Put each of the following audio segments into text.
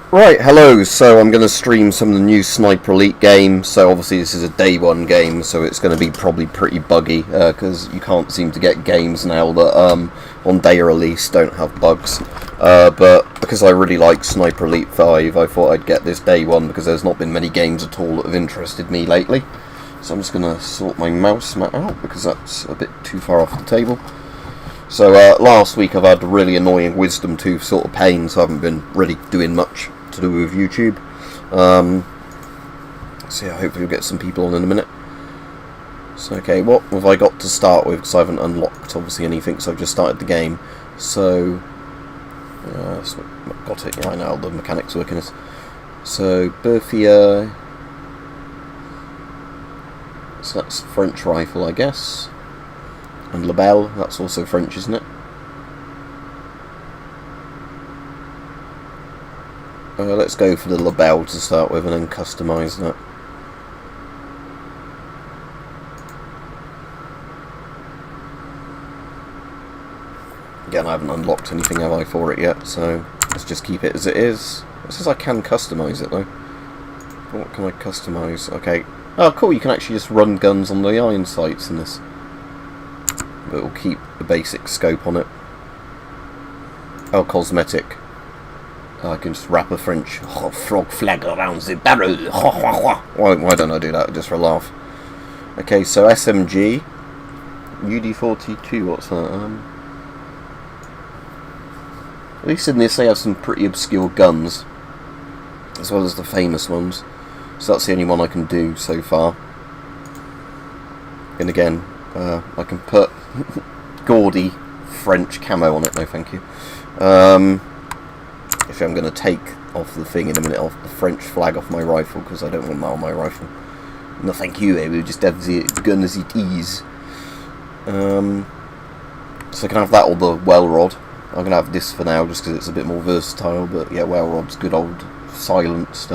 Right, hello. So I'm going to stream some of the new Sniper Elite game. So obviously this is a day one game, so it's going to be probably pretty buggy because you can't seem to get games now that on day release don't have bugs. But because I really like Sniper Elite 5, I thought I'd get this day one because there's not been many games at all that have interested me lately. So I'm just going to sort my mouse mat out because that's a bit too far off the table. So last week I've had really annoying wisdom tooth sort of pain, so I haven't been really doing much to do with YouTube. So yeah, hopefully we'll get some people on in a minute. So okay, what have I got to start with? Because I haven't unlocked obviously anything, so I've just started the game. So got it right now. The mechanics working. So Berthier. So that's French rifle, I guess. And Labelle, that's also French, isn't it? Let's go for the Labelle to start with and then customise that. Again, I haven't unlocked anything, have I, for it yet, so let's just keep it as it is. It says I can customise it, though. What can I customise? Okay. Oh, cool, you can actually just run guns on the iron sights in this. But we'll keep the basic scope on it. Oh, cosmetic. I can just wrap a French frog flag around the barrel. Why don't I do that just for a laugh? Okay, so SMG. UD42, what's that? At least in this they have some pretty obscure guns, as well as the famous ones. So that's the only one I can do so far. And again, I can put gaudy French camo on it, no thank you. If I'm going to take off the thing in a minute, off the French flag off my rifle, because I don't want that on my rifle. No thank you, we'll just have the gun as it is. So I can have that or the well rod. I'm going to have this for now, just because it's a bit more versatile, but yeah, well rod's good old silenced,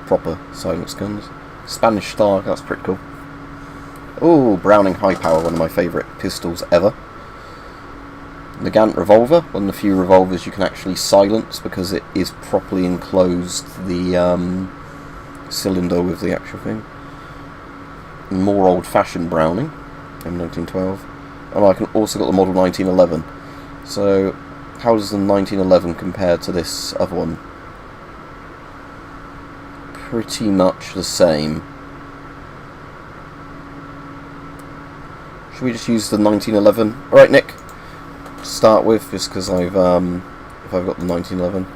proper silenced guns. Spanish Star, that's pretty cool. Oh, Browning High Power, one of my favourite pistols ever. Nagant Revolver, one of the few revolvers you can actually silence because it is properly enclosed the cylinder with the actual thing. More old-fashioned Browning, M1912. And I can also got the model 1911. So, how does the 1911 compare to this other one? Pretty much the same. Should we just use the 1911? Alright, Nick. To start with, just because if I've got the 1911.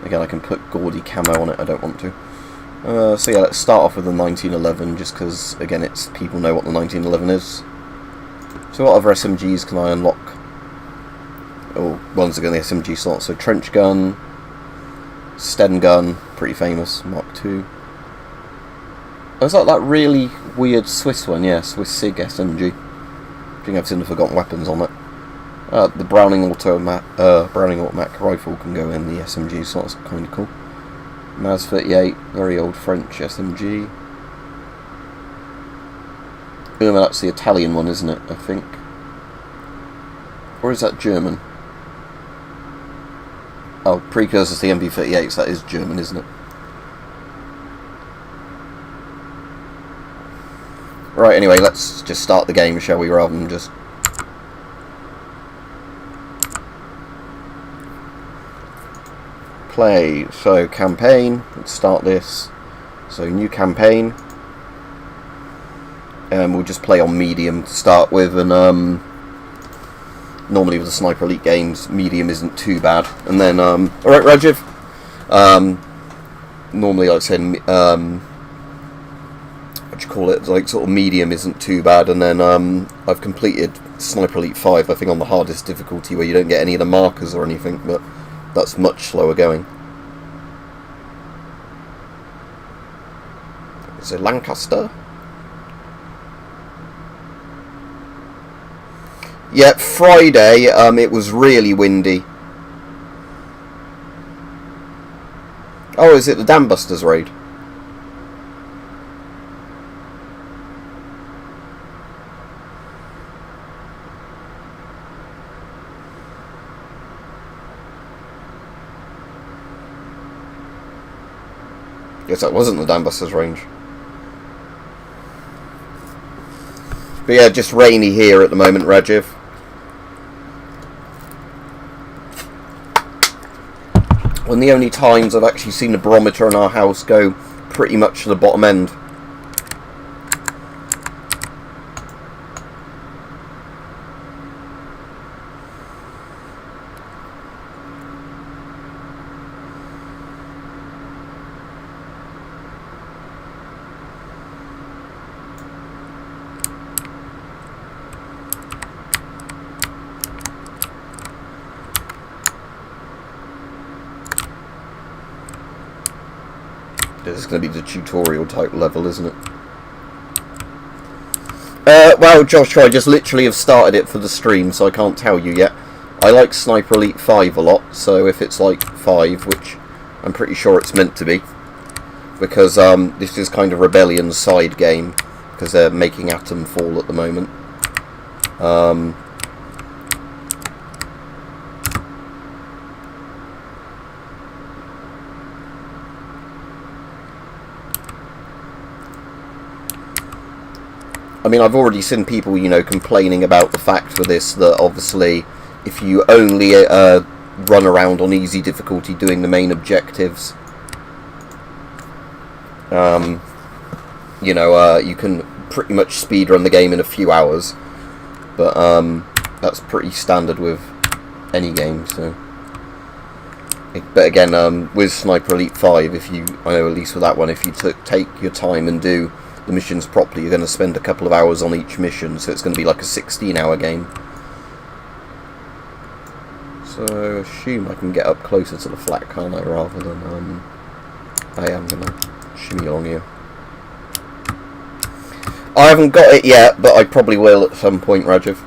Again, I can put gaudy camo on it, I don't want to. So yeah, let's start off with the 1911, just because, again, it's people know what the 1911 is. So what other SMGs can I unlock? Oh, ones that go in the SMG slot. So trench gun, Sten gun, pretty famous, Mark II. Oh, is that really weird Swiss one? Yeah, Swiss SIG SMG. I think I've seen the Forgotten Weapons on it. The Browning automatic rifle can go in the SMG, so that's kind of cool. Maz 38, very old French SMG. That's the Italian one, isn't it? I think. Or is that German? Oh, precursor to the MB38, so that is German, isn't it? Right, anyway, let's just start the game, shall we, rather than just... play. So, campaign, let's start this. So, new campaign. We'll just play on medium to start with, and normally with the Sniper Elite games, medium isn't too bad. And then, alright Rajiv, normally like I said, what do you call it, like sort of medium isn't too bad, and then I've completed Sniper Elite 5, I think on the hardest difficulty where you don't get any of the markers or anything, but that's much slower going. Is it Lancaster? Yeah, Friday, it was really windy. Oh, is it the Dambusters raid? Yes, that wasn't the Dambusters range. But yeah, just rainy here at the moment, Rajiv. One of the only times I've actually seen the barometer in our house go pretty much to the bottom end. This is going to be the tutorial type level, isn't it? Well, Josh, I just literally have started it for the stream, so I can't tell you yet. I like Sniper Elite 5 a lot, so if it's like 5, which I'm pretty sure it's meant to be, because this is kind of Rebellion's side game, because they're making Atom Fall at the moment. I mean, I've already seen people, you know, complaining about the fact for this that obviously if you only run around on easy difficulty doing the main objectives, you know, you can pretty much speedrun the game in a few hours. But that's pretty standard with any game, so... But again, with Sniper Elite 5, if you, I know at least with that one, if you take your time and do the missions properly, you're going to spend a couple of hours on each mission, so it's going to be like a 16-hour game. So I assume I can get up closer to the flat, can't I, rather than I am going to shimmy along here. I haven't got it yet, but I probably will at some point, Rajiv.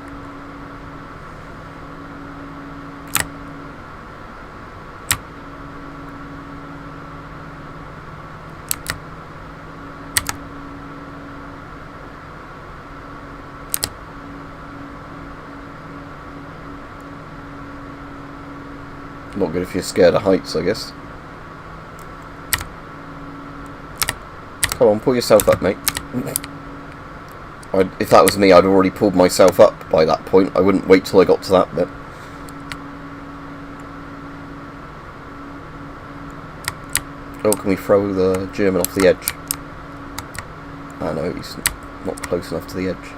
Not good if you're scared of heights, I guess. Come on, pull yourself up, mate. If that was me, I'd already pulled myself up by that point. I wouldn't wait till I got to that bit. Oh, can we throw the German off the edge? I know, he's not close enough to the edge.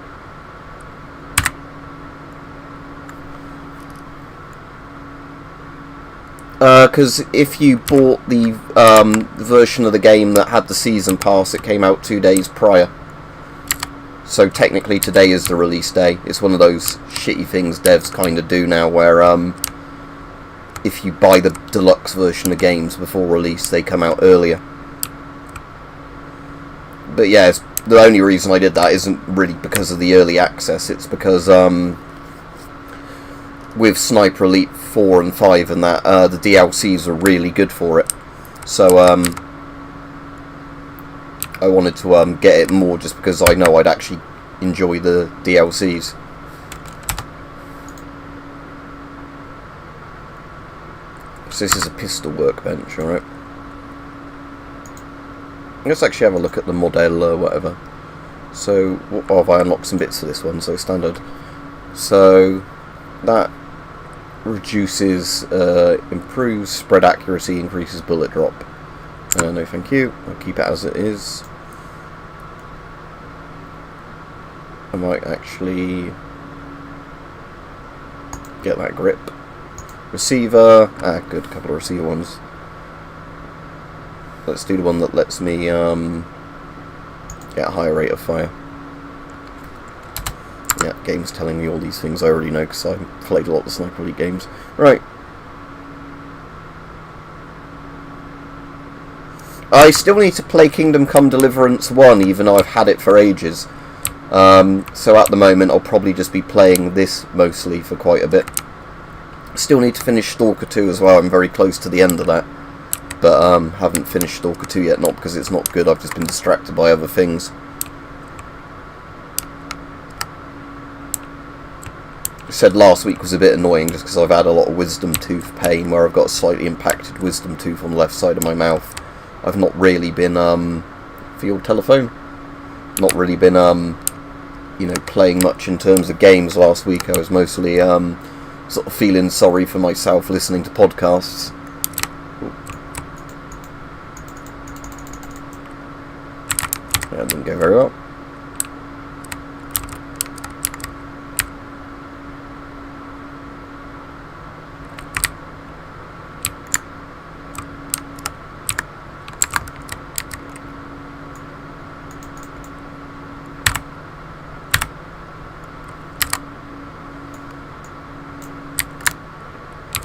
Because if you bought the version of the game that had the season pass, it came out 2 days prior. So technically today is the release day. It's one of those shitty things devs kind of do now, where if you buy the deluxe version of games before release, they come out earlier. But yeah, the only reason I did that isn't really because of the early access. It's because with Sniper Elite 4 and 5 and that, the DLCs are really good for it. So I wanted to get it more just because I know I'd actually enjoy the DLCs. So this is a pistol workbench, alright. Let's actually have a look at the model or whatever. So, oh, have I unlocked some bits for this one? So standard. So that reduces, improves spread accuracy, increases bullet drop. No thank you, I'll keep it as it is. I might actually get that grip. Receiver, good, a couple of receiver ones. Let's do the one that lets me get a higher rate of fire. Yeah, game's telling me all these things I already know because I've played a lot of the Sniper Elite games. Right. I still need to play Kingdom Come Deliverance 1, even though I've had it for ages. So at the moment I'll probably just be playing this mostly for quite a bit. Still need to finish Stalker 2 as well. I'm very close to the end of that. But haven't finished Stalker 2 yet, not because it's not good, I've just been distracted by other things. I said last week was a bit annoying just because I've had a lot of wisdom tooth pain where I've got a slightly impacted wisdom tooth on the left side of my mouth. I've not really been field telephone. Not really been you know, playing much in terms of games last week. I was mostly sort of feeling sorry for myself listening to podcasts. Yeah, it didn't go very well.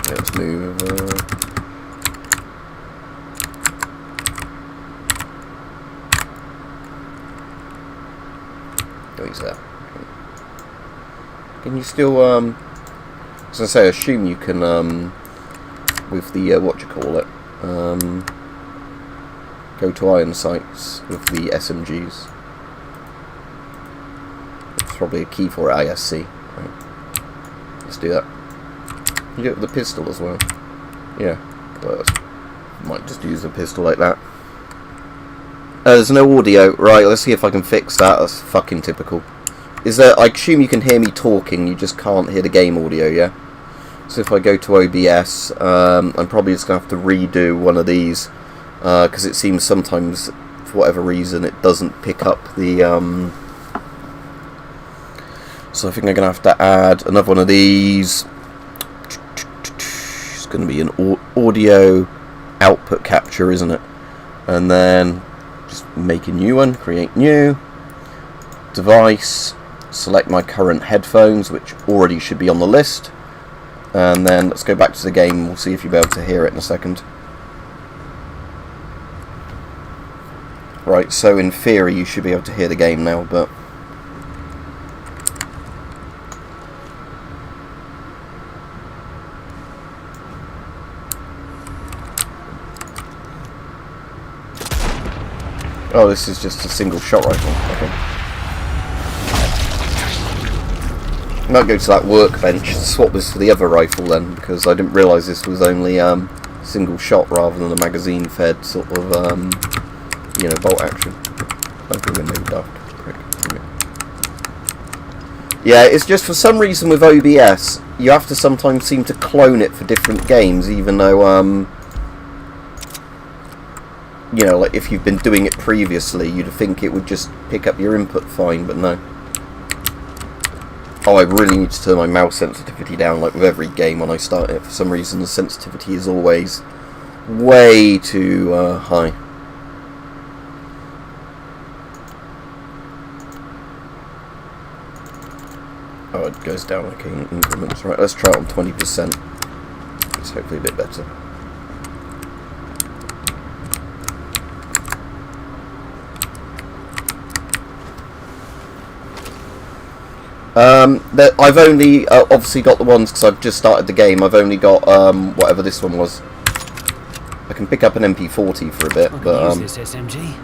Let's move. Oh, he's there. Can you still? As I say, I assume you can. With the what do you call it? Go to iron sights with the SMGs. There's probably a key for it. ISC. Right. Let's do that. You do it with the pistol as well. Yeah, but might just use a pistol like that. There's no audio. Right, let's see if I can fix that. That's fucking typical. Is there? I assume you can hear me talking, you just can't hear the game audio, yeah? So if I go to OBS, I'm probably just going to have to redo one of these, because it seems sometimes, for whatever reason, it doesn't pick up the... So I think I'm going to have to add another one of these. It's going to be an audio output capture, isn't it? And then just make a new one, create new, device, select my current headphones, which already should be on the list, and then let's go back to the game. We'll see if you'll be able to hear it in a second. Right, so in theory you should be able to hear the game now, but oh, this is just a single shot rifle. Okay. I might go to that workbench and swap this for the other rifle then, because I didn't realise this was only single shot rather than a magazine fed sort of you know, bolt action. Open window, daft prick. Yeah, it's just for some reason with OBS you have to sometimes seem to clone it for different games, even though you know, like if you've been doing it previously, you'd think it would just pick up your input fine, but no. Oh, I really need to turn my mouse sensitivity down, like with every game when I start it. For some reason, the sensitivity is always way too high. Oh, it goes down, okay, in increments. Right, let's try it on 20%. It's hopefully a bit better. I've only obviously got the ones because I've just started the game. I've only got whatever this one was. I can pick up an MP40 for a bit, but use this SMG.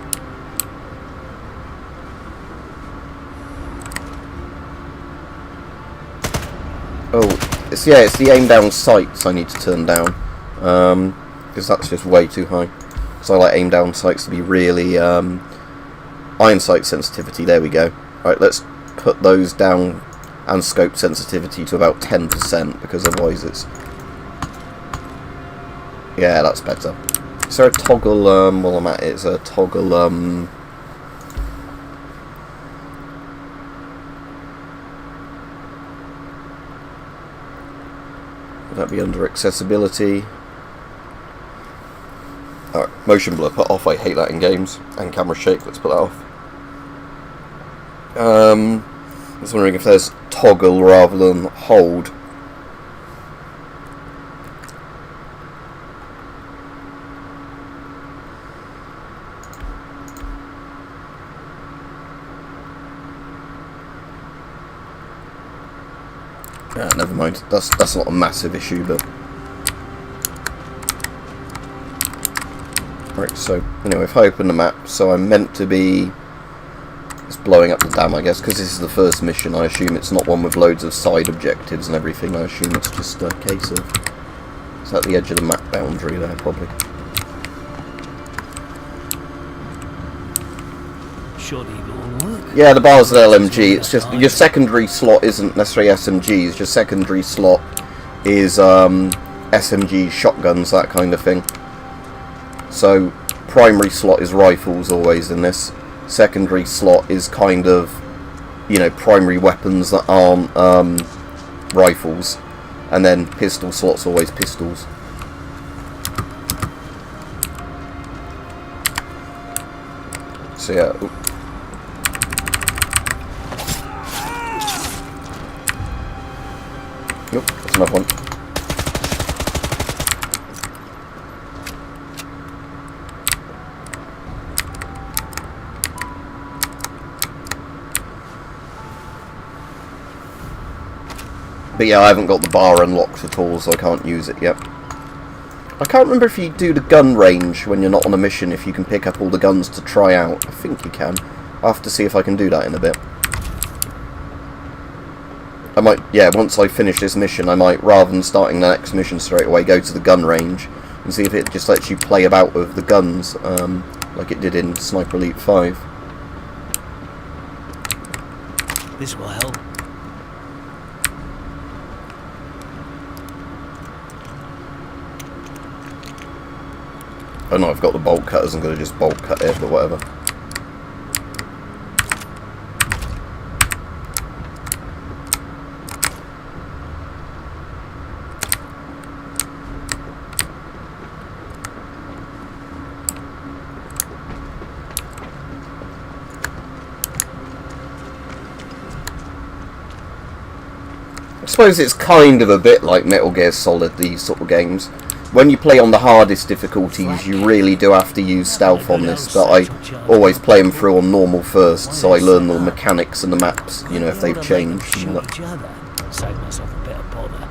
oh, it's the aim down sights I need to turn down, because that's just way too high. So I like aim down sights to be really iron sight sensitivity. There we go. Right, let's put those down, and scope sensitivity to about 10%, because otherwise it's... Yeah, that's better. Is there a toggle, while I'm at it, is a toggle, would that be under accessibility? Alright, motion blur, put off. I hate that in games. And camera shake, let's put that off. I was wondering if there's toggle rather than hold. Never mind. That's not a massive issue, but right. So anyway, if I open the map, so I'm meant to be. It's blowing up the dam, I guess, because this is the first mission. I assume it's not one with loads of side objectives and everything. I assume it's just a case of... It's at the edge of the map boundary there, probably. Surely it'll work. Yeah, the bar's an LMG. It's just your secondary slot isn't necessarily SMGs. Your secondary slot is SMG, shotguns, that kind of thing. So primary slot is rifles always in this. Secondary slot is kind of, you know, primary weapons that aren't rifles, and then pistol slot's always pistols. So yeah. Oop. Nope, that's another one. But yeah, I haven't got the bar unlocked at all, so I can't use it yet. I can't remember if you do the gun range when you're not on a mission, if you can pick up all the guns to try out. I think you can. I'll have to see if I can do that in a bit. I might, yeah, once I finish this mission, I might, rather than starting the next mission straight away, go to the gun range and see if it just lets you play about with the guns, like it did in Sniper Elite 5. This will help. Oh no, I've got the bolt cutters, I'm going to just bolt cut it, but whatever. I suppose it's kind of a bit like Metal Gear Solid, these sort of games. When you play on the hardest difficulties, you really do have to use stealth on this, but I always play them through on normal first, so I learn the mechanics and the maps, you know, if they've changed. Save myself a bit of bother.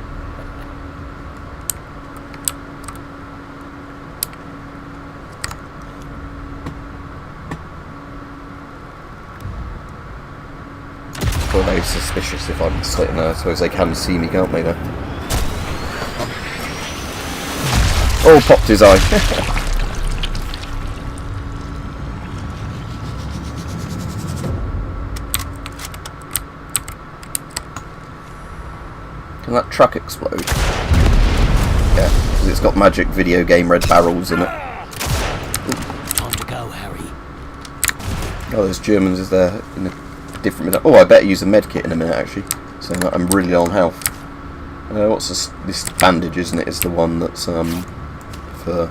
Well, they're suspicious if I'm sitting there. I suppose they can see me, can't they, there? Oh, popped his eye. Can that truck explode? Yeah, because it's got magic video game red barrels in it. Time to go, Harry. Oh, there's Germans, is there, in a different minute. Oh, I better use a med kit in a minute, actually. So I'm really low on health. What's this bandage, isn't it? Is the one that's, for...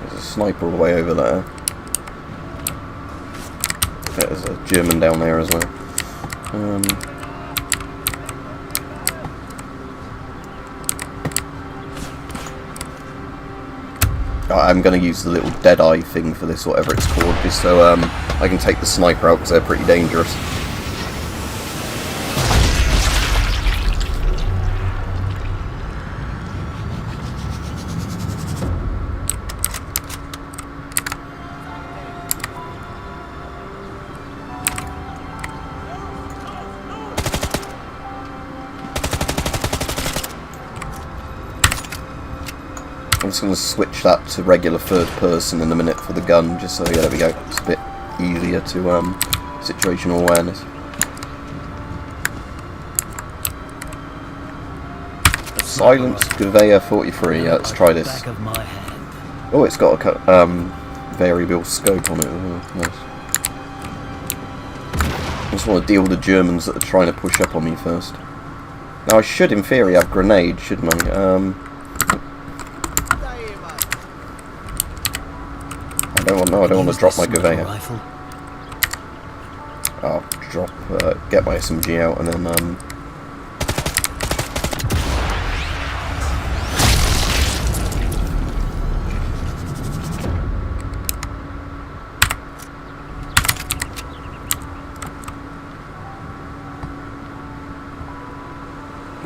There's a sniper all the way over there. There's a German down there as well. I'm going to use the little Deadeye thing for this, whatever it's called, just so I can take the sniper out, because they're pretty dangerous. I'm just going to switch that to regular third person in a minute for the gun, just so, yeah, there we go, it's a bit easier to situational awareness. Silence Gouveia 43, yeah, let's try this. Oh, it's got a variable scope on it, oh, nice. I just want to deal with the Germans that are trying to push up on me first. Now I should, in theory, have grenades, shouldn't I? I don't want to drop my Gouveia. I'll get my SMG out and then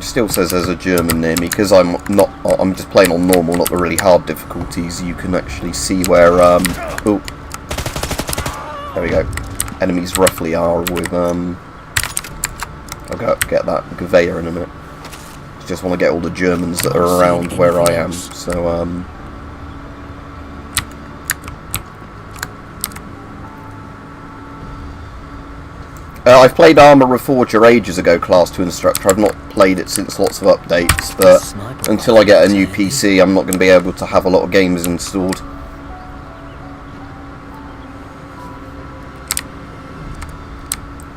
still says there's a German near me, because I'm just playing on normal, not the really hard difficulties. You can actually see where, oh, there we go. Enemies roughly are with, I'll go get that Gouveia in a minute. Just want to get all the Germans that are around where I am, so, I've played Armour Reforger ages ago, Class 2 Instructor. I've not played it since lots of updates, but until I get a new PC, I'm not going to be able to have a lot of games installed.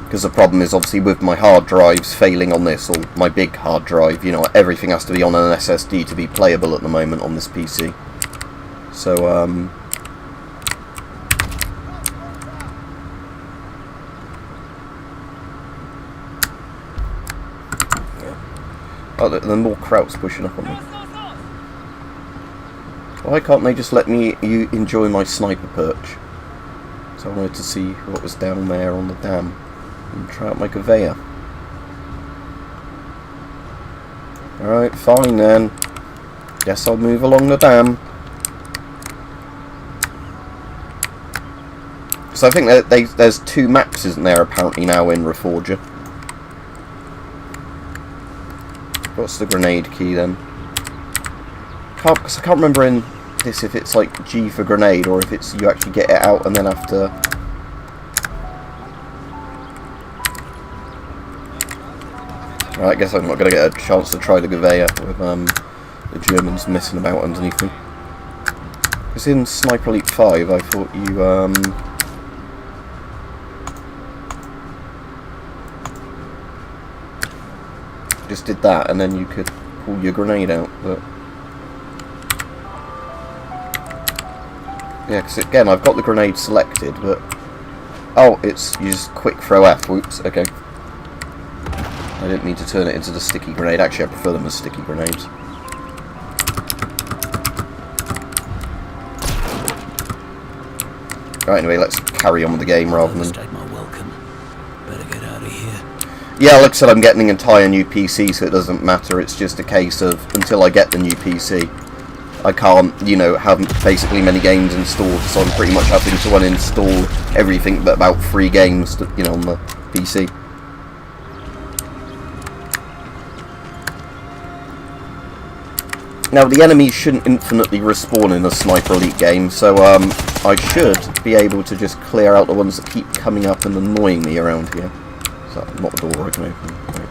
Because the problem is, obviously, with my hard drives failing on this, or my big hard drive, you know, everything has to be on an SSD to be playable at the moment on this PC. So, oh, there are more Krauts pushing up on me. Why can't they just let me enjoy my sniper perch? So I wanted to see what was down there on the dam and try out my Gouveia. Alright, fine then. Guess I'll move along the dam. So I think that there's 2 maps, isn't there, apparently now in Reforger. What's the grenade key then? Because I can't remember in this if it's like G for grenade or if it's you actually get it out and then have to. Right, I guess I'm not going to get a chance to try the Gouveia with the Germans messing about underneath me. Because in Sniper Elite 5 I thought you just did that and then you could pull your grenade out, but yeah, because again I've got the grenade selected, but oh, it's you just quick throw F. Whoops, okay. I didn't mean to turn it into the sticky grenade. Actually, I prefer them as sticky grenades. Right, anyway, let's carry on with the game rather than. Yeah, like I said, I'm getting an entire new PC, so it doesn't matter. It's just a case of, until I get the new PC, I can't, you know, have basically many games installed, so I'm pretty much having to uninstall everything but about 3 games, to, you know, on the PC. Now, the enemies shouldn't infinitely respawn in a Sniper Elite game, so I should be able to just clear out the ones that keep coming up and annoying me around here. Is that not the door I can open? Right.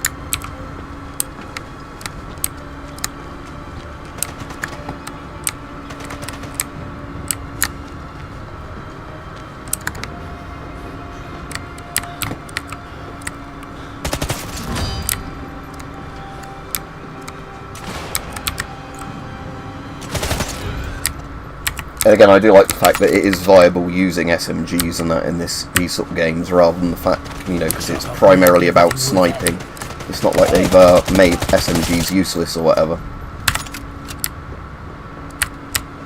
And again, I do like the fact that it is viable using SMGs and that in these sort of games, rather than the fact, you know, because it's primarily about sniping. It's not like they've made SMGs useless or whatever.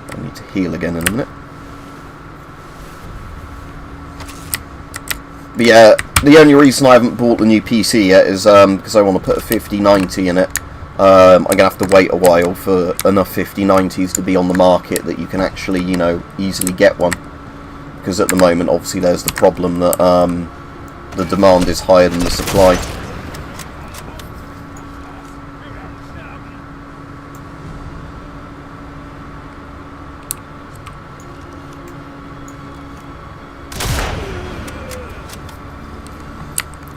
I need to heal again in a minute. But yeah, the only reason I haven't bought the new PC yet is because I want to put a 5090 in it. I'm going to have to wait a while for enough 5090s to be on the market that you can actually, you know, easily get one. Because at the moment, obviously, there's the problem that the demand is higher than the supply.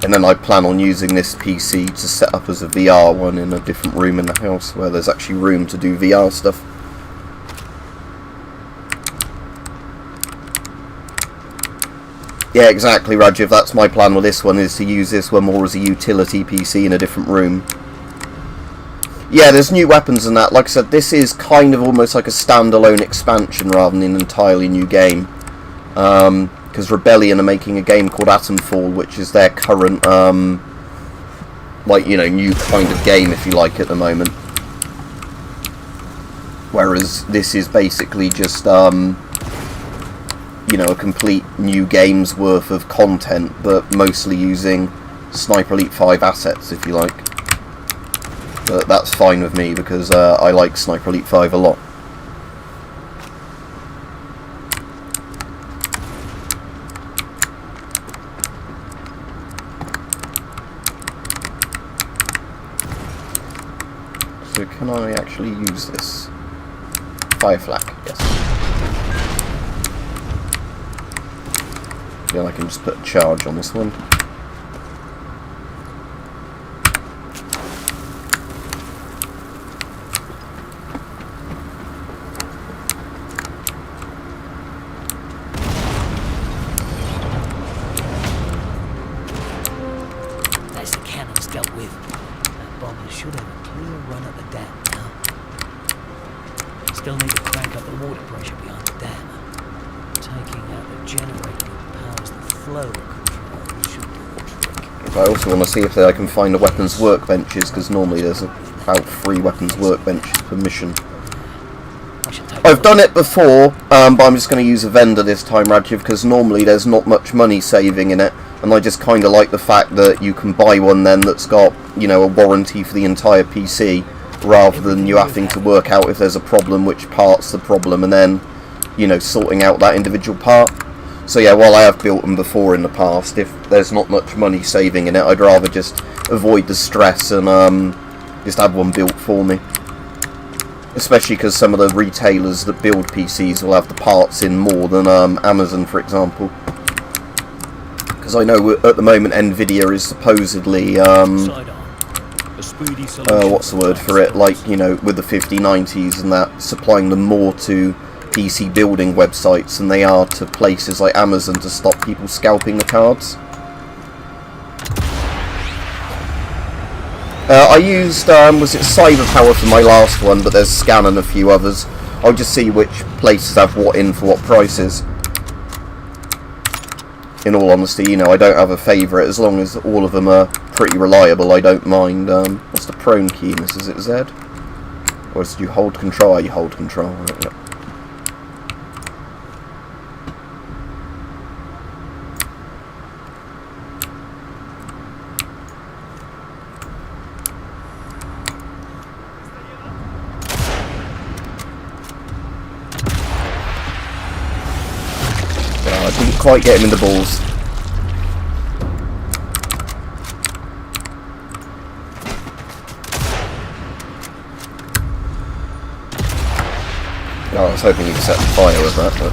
And then I plan on using this PC to set up as a VR one in a different room in the house where there's actually room to do VR stuff. Yeah, exactly, Rajiv. That's my plan with this one, is to use this one more as a utility PC in a different room. Yeah, there's new weapons and that. Like I said, this is kind of almost like a standalone expansion rather than an entirely new game. Because Rebellion are making a game called Atomfall, which is their current, like, you know, new kind of game, if you like, at the moment. Whereas this is basically just, you know, a complete new game's worth of content, but mostly using Sniper Elite 5 assets, if you like. But that's fine with me because I like Sniper Elite 5 a lot. So can I actually use this? Fire flak, yes. Then I can just put a charge on this one. That's the cannons dealt with. That bomber should have a clear run at the dam now. Still need to crank up the water pressure behind the dam. Taking out the generator that powers the flow control should do the trick. I also want to see if I can find the weapons workbenches, because normally there's about 3 weapons workbenches per mission. I've done it before, but I'm just going to use a vendor this time, Radjiv, because normally there's not much money saving in it, and I just kind of like the fact that you can buy one then that's got, you know, a warranty for the entire PC, rather than you having to work out if there's a problem, which part's the problem, and then, you know, sorting out that individual part. So yeah, while I have built them before in the past, if there's not much money saving in it, I'd rather just avoid the stress and just have one built for me. Especially because some of the retailers that build PCs will have the parts in more than Amazon, for example. Because I know at the moment Nvidia is supposedly, what's the word for it, like, you know, with the 5090s and that, supplying them more to PC building websites than they are to places like Amazon to stop people scalping the cards. I used, was it Cyberpower for my last one, but there's Scan and a few others. I'll just see which places have what in for what prices. In all honesty, you know, I don't have a favourite. As long as all of them are pretty reliable, I don't mind. What's the prone key in this? Is it Z? Or is it you hold control? Oh, you hold control. Right, yeah. I didn't quite get him in the balls. Oh, I was hoping you could set fire with that, but...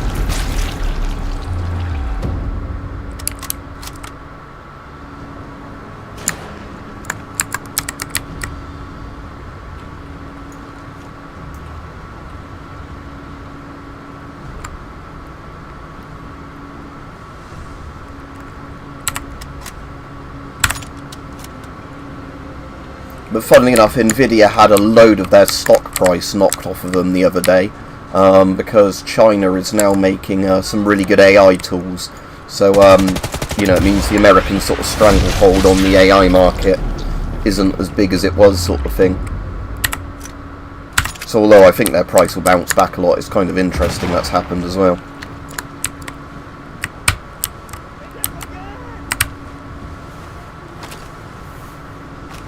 But funnily enough, Nvidia had a load of their stock price knocked off of them the other day, because China is now making some really good AI tools. So, you know, it means the American sort of stranglehold on the AI market isn't as big as it was, sort of thing. So although I think their price will bounce back a lot, it's kind of interesting that's happened as well.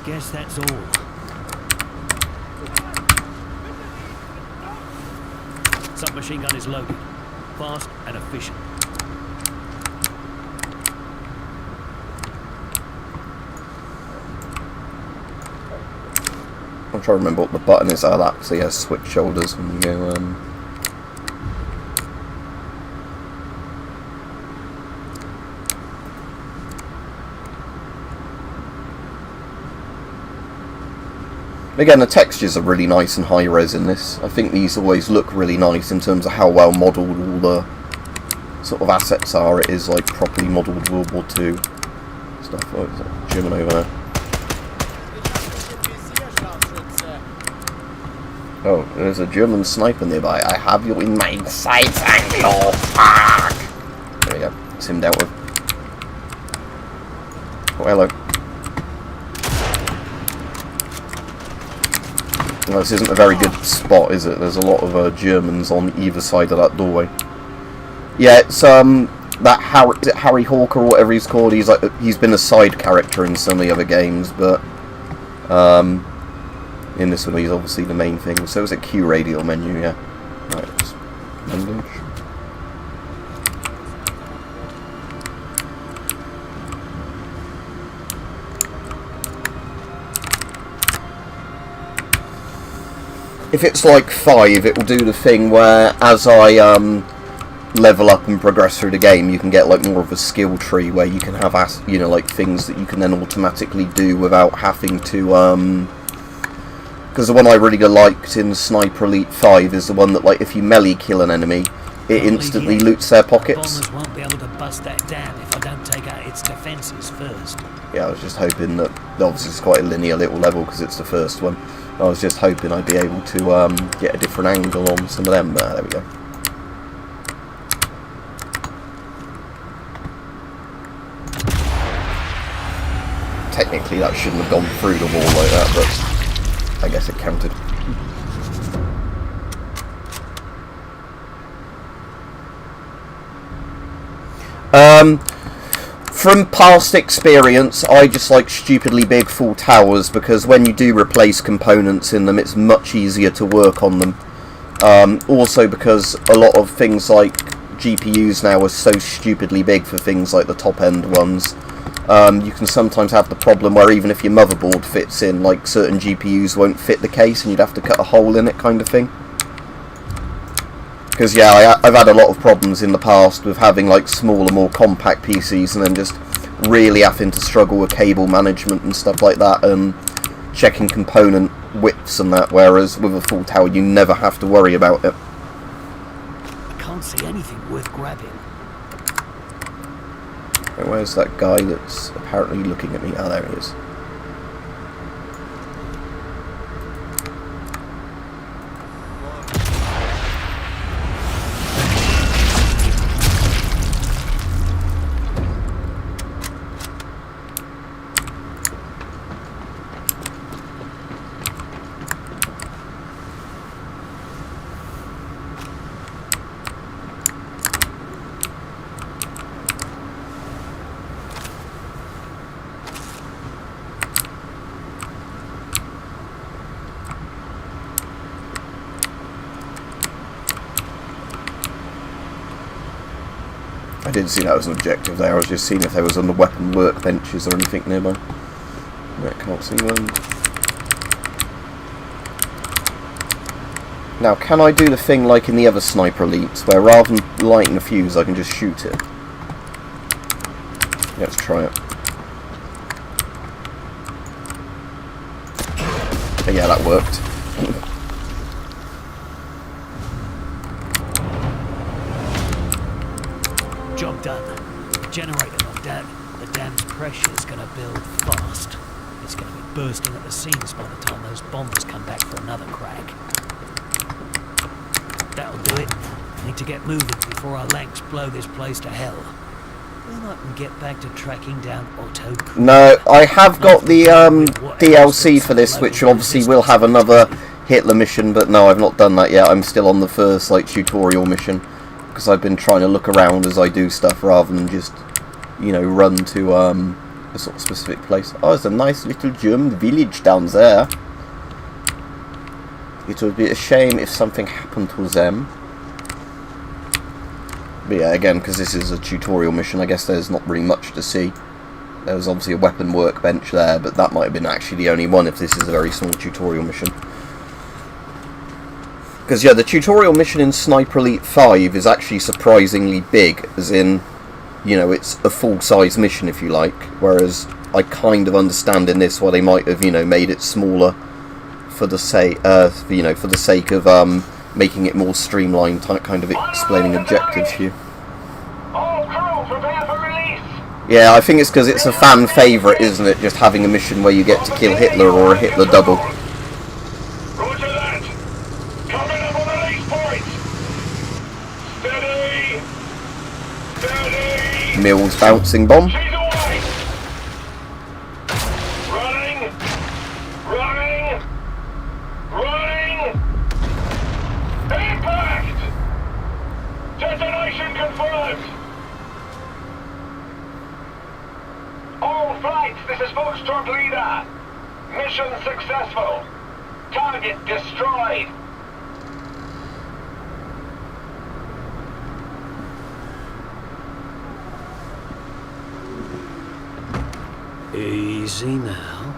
Guess that's all. Submachine gun is loaded. Fast and efficient. I'm trying to remember what the button is. Oh, that. So yeah, switch shoulders when you go. Again, the textures are really nice and high-res in this. I think these always look really nice in terms of how well modelled all the sort of assets are. It is like properly modelled World War II stuff. Oh, is that German over there? Oh, there's a German sniper nearby. I have you in my sights, Anglo. Fuck! There we go. It's him dealt with. Oh, hello. Well, this isn't a very good spot, is it? There's a lot of Germans on either side of that doorway. Yeah, it's that Harry, is it Harry Hawker or whatever he's called? He's been a side character in some of the other games, but In this one, he's obviously the main thing. So is it Q radial menu? Yeah. Right. Just bandage. If it's like 5, it will do the thing where as I level up and progress through the game, you can get like more of a skill tree where you can have like things that you can then automatically do without having to because the one I really liked in Sniper Elite 5 is the one that, like, if you melee kill an enemy, it instantly loots their pockets. Bombers won't be able to bust that dam if I don't take out its defences first. Yeah, I was just hoping that, obviously it's quite a linear little level because it's the first one. I was just hoping I'd be able to get a different angle on some of them. There we go. Technically that shouldn't have gone through the wall like that, but I guess it counted. From past experience, I just like stupidly big full towers because when you do replace components in them, it's much easier to work on them. Also because a lot of things like GPUs now are so stupidly big for things like the top end ones. You can sometimes have the problem where even if your motherboard fits in, like certain GPUs won't fit the case and you'd have to cut a hole in it, kind of thing. Because yeah, I've had a lot of problems in the past with having like smaller, more compact PCs and then just really having to struggle with cable management and stuff like that and checking component widths and that, whereas with a full tower you never have to worry about it. I can't see anything worth grabbing. Where's that guy that's apparently looking at me? Oh, there he is. I didn't see that as an objective there, I was just seeing if there was on the weapon workbenches or anything nearby. No, can't see one. Now, can I do the thing like in the other Sniper Elites, where rather than lighting a fuse, I can just shoot it? Let's try it. Oh, yeah, that worked. Job done. Generator knocked out. The dam's pressure is going to build fast. It's going to be bursting at the seams by the time those bombers come back for another crack. That'll do it. Need to get moving before our lanks blow this place to hell. Then I can get back to tracking down Otto. No, I have got the DLC for this, which obviously will have another Hitler mission, but no, I've not done that yet. I'm still on the first like tutorial mission. Because I've been trying to look around as I do stuff rather than just, you know, run to a sort of specific place. Oh, there's a nice little German village down there. It would be a shame if something happened to them. But yeah, again, because this is a tutorial mission, I guess there's not really much to see. There's obviously a weapon workbench there, but that might have been actually the only one if this is a very small tutorial mission. Because, yeah, the tutorial mission in Sniper Elite 5 is actually surprisingly big, as in, you know, it's a full-size mission, if you like, whereas I kind of understand in this why they might have, you know, made it smaller for the sake, you know, for the sake of making it more streamlined, kind of explaining objectives to you. All crew, prepare for release. Yeah, I think it's because it's a fan favourite, isn't it, just having a mission where you get to kill Hitler or a Hitler double. Roger that. Coming up on the release point. Steady. Steady. Mills bouncing bomb. She's away. Running. Running. Running. Impact. Detonation confirmed. All flights, this is Foxtrot Leader. Mission successful. Target destroyed. Easy now.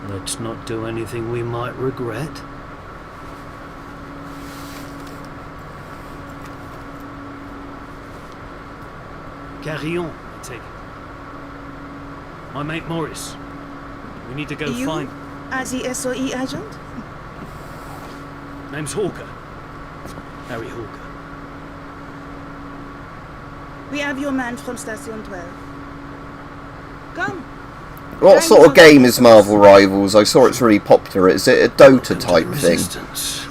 Let's not do anything we might regret. Carillon, I take it. My mate Morris. We need to go You find... are the SOE agent? Name's Hawker. Harry Hawker. We have your man from Station 12. Come. What sort of game is Marvel Rivals? I saw it's really popular. Is it a Dota type thing? Resistance.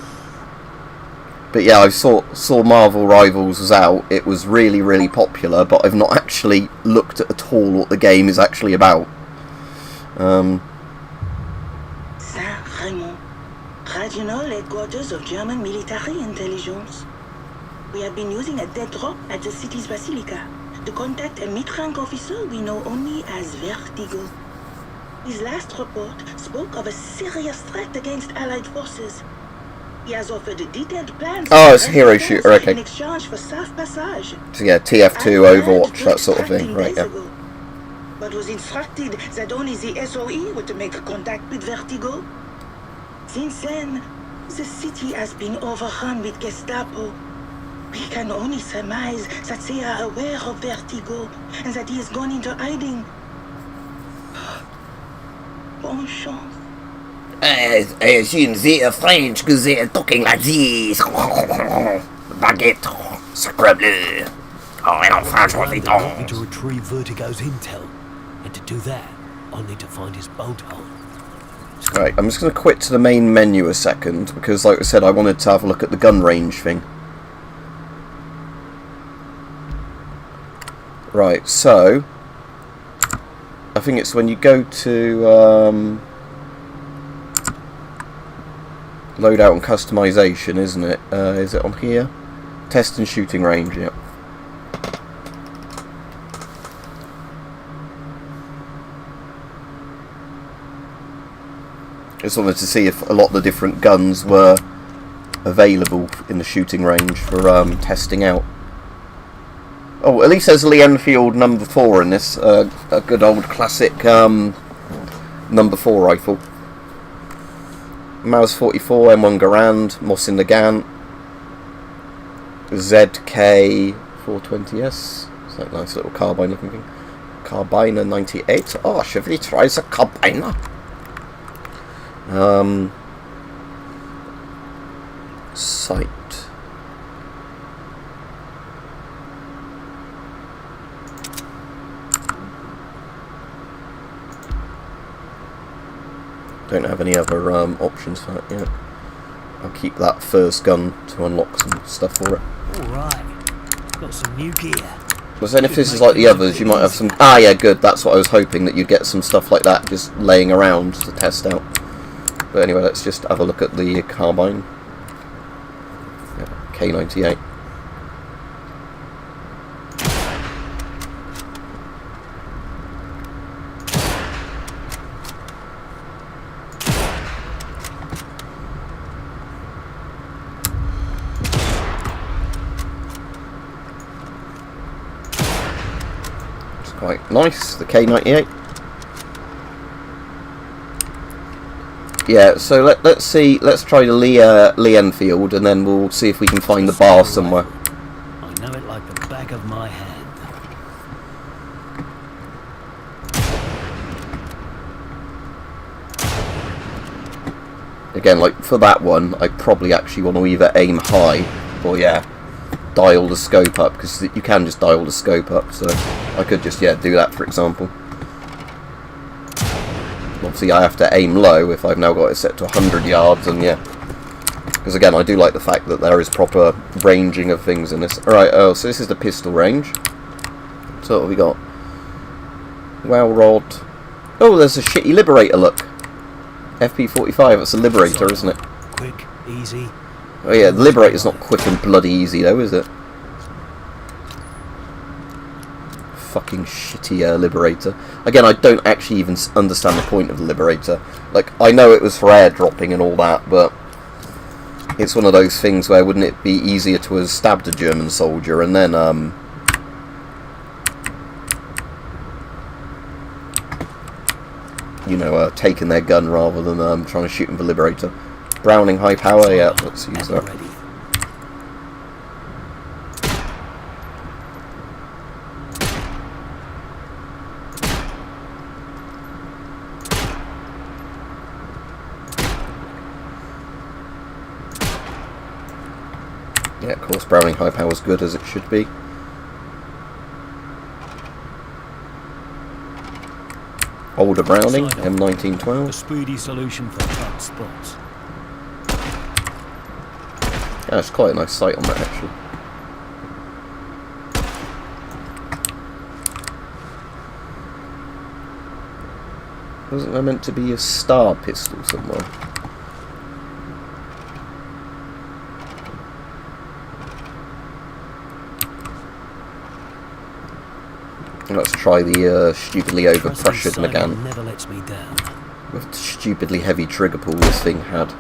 But yeah, I saw Marvel Rivals was out. It was really, really popular, but I've not actually looked at all what the game is actually about. Saint-Raymond, regional headquarters of German military intelligence. We have been using a dead drop at the city's basilica to contact a mid-rank officer we know only as Vertigo. His last report spoke of a serious threat against Allied forces. He has offered detailed plans. Oh, it's a hero shooter, okay. In exchange for safe passage. So yeah, TF2, Overwatch, that sort of thing, right? Yeah. But was instructed that only the SOE were to make contact with Vertigo. Since then, the city has been overrun with Gestapo. We can only surmise that they are aware of Vertigo and that he has gone into hiding. Bon chance. I assume they are French because they are talking like this. Baguette, sacre bleu. Oh, and en French, on les I want me dents. to retrieve Vertigo's intel. And to do that, I'll need to find his bolt hole. Right, I'm just going to quit to the main menu a second, because like I said, I wanted to have a look at the gun range thing. Right, so I think it's when you go to loadout and customization, isn't it? Is it on here? Test and shooting range, yeah. Just wanted to see if a lot of the different guns were available in the shooting range for testing out. Oh, at least there's Lee Enfield number 4 in this, a good old classic number 4 rifle. Maus 44, M1 Garand, Mosin Nagant, ZK 420S. It's that nice little carbine looking thing. Carbiner 98. Oh, Chevy tries a carbiner. Sight. Don't have any other options for that yet. I'll keep that first gun to unlock some stuff for it. Alright, got some new gear. Was then if this is like the others, you might have some... Ah, yeah, good. That's what I was hoping, that you'd get some stuff like that just laying around to test out. But anyway, let's just have a look at the carbine. Yeah, K98. It's quite nice, the K98. Yeah, so let's see. Let's try the Lee Enfield, and then we'll see if we can find the bar somewhere. I know it like the back of my hand. Again, like for that one, I probably actually want to either aim high or yeah, dial the scope up, because you can just dial the scope up. So I could just do that, for example. Obviously I have to aim low if I've now got it set to 100 yards, and yeah. Because again, I do like the fact that there is proper ranging of things in this. Alright, oh, so this is the pistol range. So what have we got? Well rod. Oh, there's a shitty Liberator, look. FP45, that's a Liberator, isn't it? Quick, easy. Oh yeah, the Liberator's not quick and bloody easy though, is it? fucking shitty Liberator. Again, I don't actually even understand the point of the Liberator. Like, I know it was for airdropping and all that, but it's one of those things where wouldn't it be easier to have stabbed a German soldier and then, you know, taken their gun rather than trying to shoot him with the Liberator. Browning high power, yeah, let's use that. Yeah, of course, Browning high power is good as it should be. Older Browning, M1912. A speedy solution for hot spots. Yeah, it's quite a nice sight on that actually. Wasn't there meant to be a star pistol somewhere? Let's try the stupidly overpressured Nagant. Never lets me down. With the stupidly heavy trigger pull this thing had.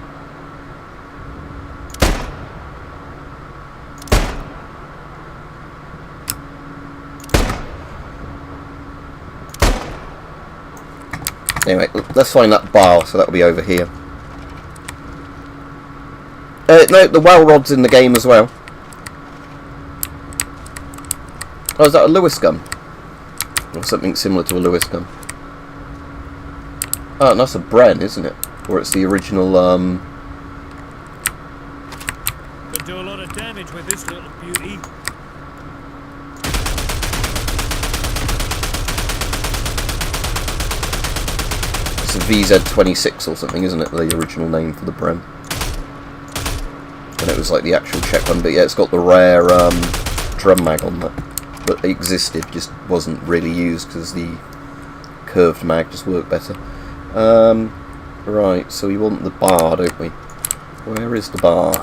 Anyway, let's find that bar, so that'll be over here. No, the well rod's in the game as well. Oh, is that a Lewis gun? Or something similar to a Lewis gun. Oh, and that's a Bren, isn't it? Or it's the original, Could do a lot of damage with this little beauty. It's a VZ26 or something, isn't it? The original name for the Bren. And it was like the actual Czech one, but yeah, it's got the rare drum mag on that. But it existed, just wasn't really used because the curved mag just worked better. Right, so we want the bar, don't we? Where is the bar?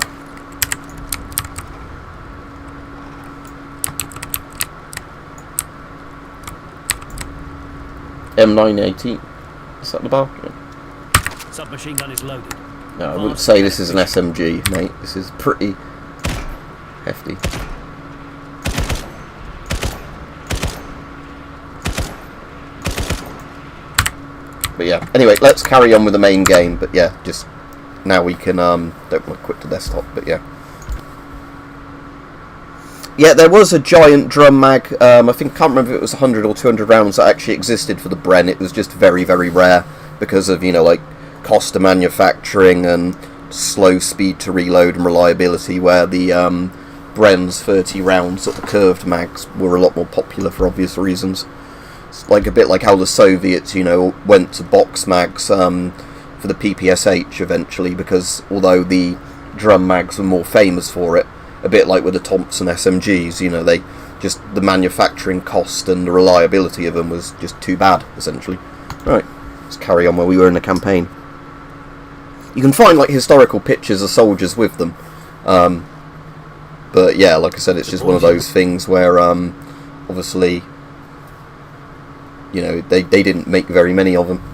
M918. Is that the bar? Yeah. Submachine gun is loaded. No, I wouldn't say this is an SMG, mate. This is pretty hefty. But yeah, anyway, let's carry on with the main game. But yeah, just now we can, don't want to quit the desktop, but yeah. Yeah, there was a giant drum mag, I can't remember if it was 100 or 200 rounds that actually existed for the Bren. It was just very, very rare because of, you know, like, cost of manufacturing and slow speed to reload and reliability, where the Bren's 30 rounds at the curved mags were a lot more popular for obvious reasons. It's like a bit like how the Soviets, you know, went to box mags for the PPSH eventually, because although the drum mags were more famous for it, a bit like with the Thompson SMGs, you know, they just, the manufacturing cost and the reliability of them was just too bad, essentially. Right, let's carry on where we were in the campaign. You can find like historical pictures of soldiers with them, but yeah, like I said, it's just one of those things where obviously, you know, they didn't make very many of them.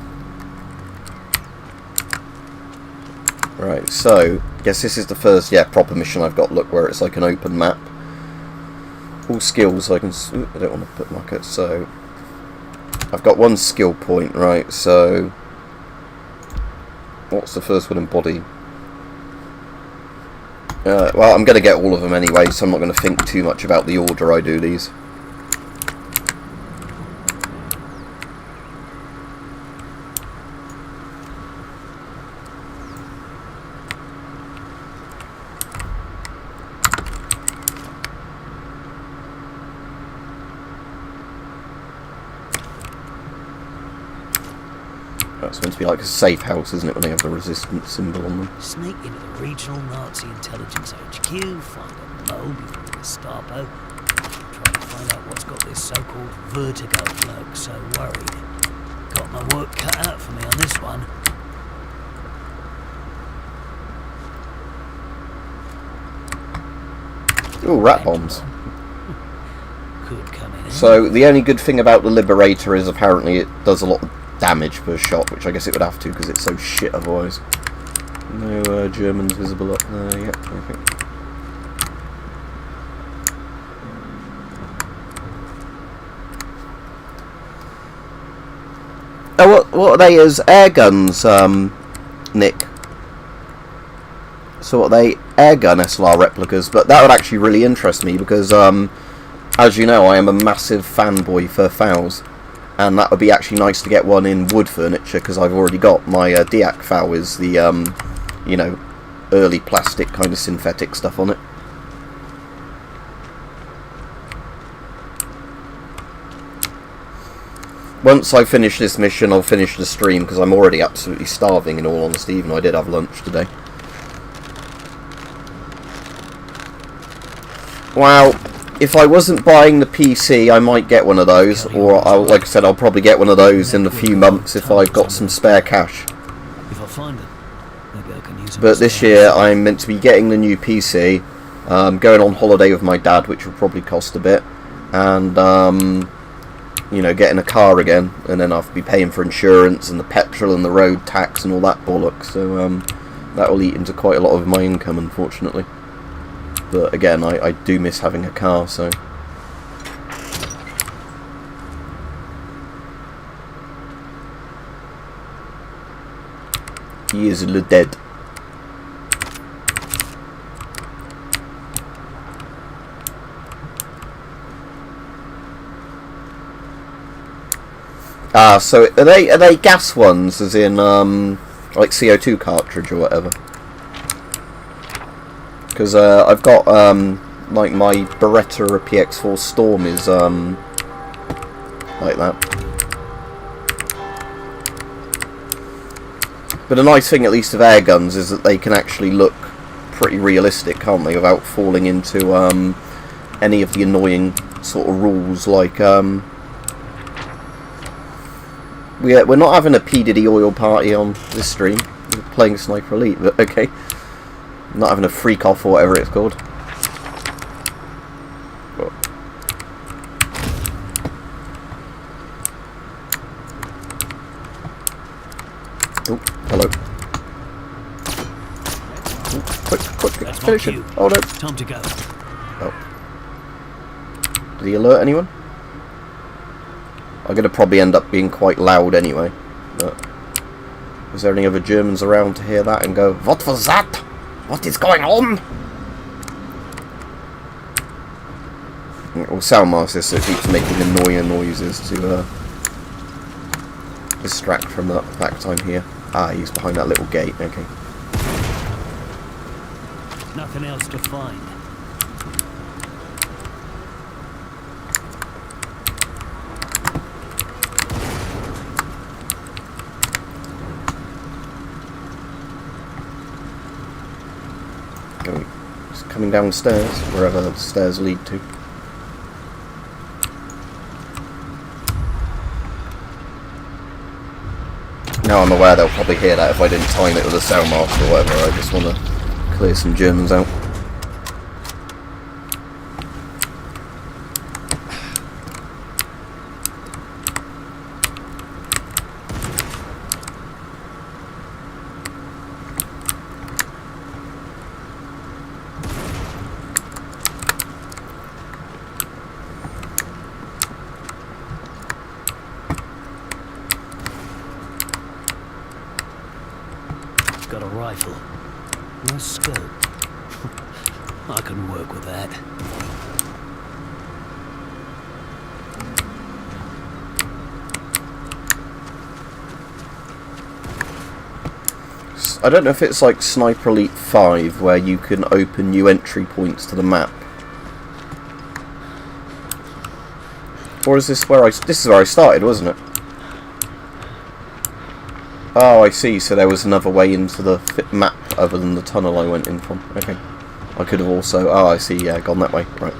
Right, so I guess this is the first, yeah, proper mission I've got. Look, where it's like an open map. All skills I can. Ooh, I don't want to put markers. So I've got one skill point, right? So what's the first one in body? Well, I'm going to get all of them anyway, so I'm not going to think too much about the order I do these. It's meant to be like a safe house, isn't it, when they have the resistance symbol on them? Sneak into the regional Nazi intelligence HQ, find a low before the Gestapo, try to find out what's got this so-called vertigo bloke so worried. Got my work cut out for me on this one. Ooh, rat bombs. Could come in So the only good thing about the Liberator is apparently it does a lot of damage per shot, which I guess it would have to because it's so shit otherwise. No Germans visible up there yet, I think. Oh, what are they as air guns, Nick? So what are they? Air gun SLR replicas, but that would actually really interest me because, as you know, I am a massive fanboy for FOWs, and that would be actually nice to get one in wood furniture because I've already got my Diak FOW is the, you know, early plastic kind of synthetic stuff on it. Once I finish this mission, I'll finish the stream because I'm already absolutely starving in all honesty, even though I did have lunch today. Wow, if I wasn't buying the PC, I might get one of those, or like I said, I'll probably get one of those in a few months if I've got some spare cash. If I find it, maybe I can use it. But this year, I'm meant to be getting the new PC, going on holiday with my dad, which will probably cost a bit, and you know, getting a car again, and then I'll be paying for insurance and the petrol and the road tax and all that bollocks. So that will eat into quite a lot of my income, unfortunately. But again, I do miss having a car, so. He is le dead. Ah, so are they gas ones, as in like CO2 cartridge or whatever? Because I've got like my Beretta PX4 Storm is like that. But the nice thing, at least, of air guns is that they can actually look pretty realistic, can't they, without falling into any of the annoying sort of rules like we're not having a P. Diddy oil party on this stream. We're playing Sniper Elite, but okay. Not having a freak off or whatever it's called. Oh, hello. Oh, quick, finish it. Oh no. Time to go. Oh. Did he alert anyone? I'm going to probably end up being quite loud anyway. But is there any other Germans around to hear that and go, "What was that? What is going on?" Or Soundmaster, so it keeps making annoying noises to distract from the fact I'm here. Ah, he's behind that little gate. Okay. Nothing else to find. Just coming downstairs, wherever the stairs lead to. Now I'm aware they'll probably hear that if I didn't time it with a Soundmaster or whatever. I just want to clear some Germans out. Got a rifle. No scope. I can work with that. I don't know if it's like Sniper Elite 5 where you can open new entry points to the map. Or is this where this is where I started, wasn't it? Oh, I see. So there was another way into the map other than the tunnel I went in from. Okay. I could have also... Oh, I see. Yeah, gone that way. Right.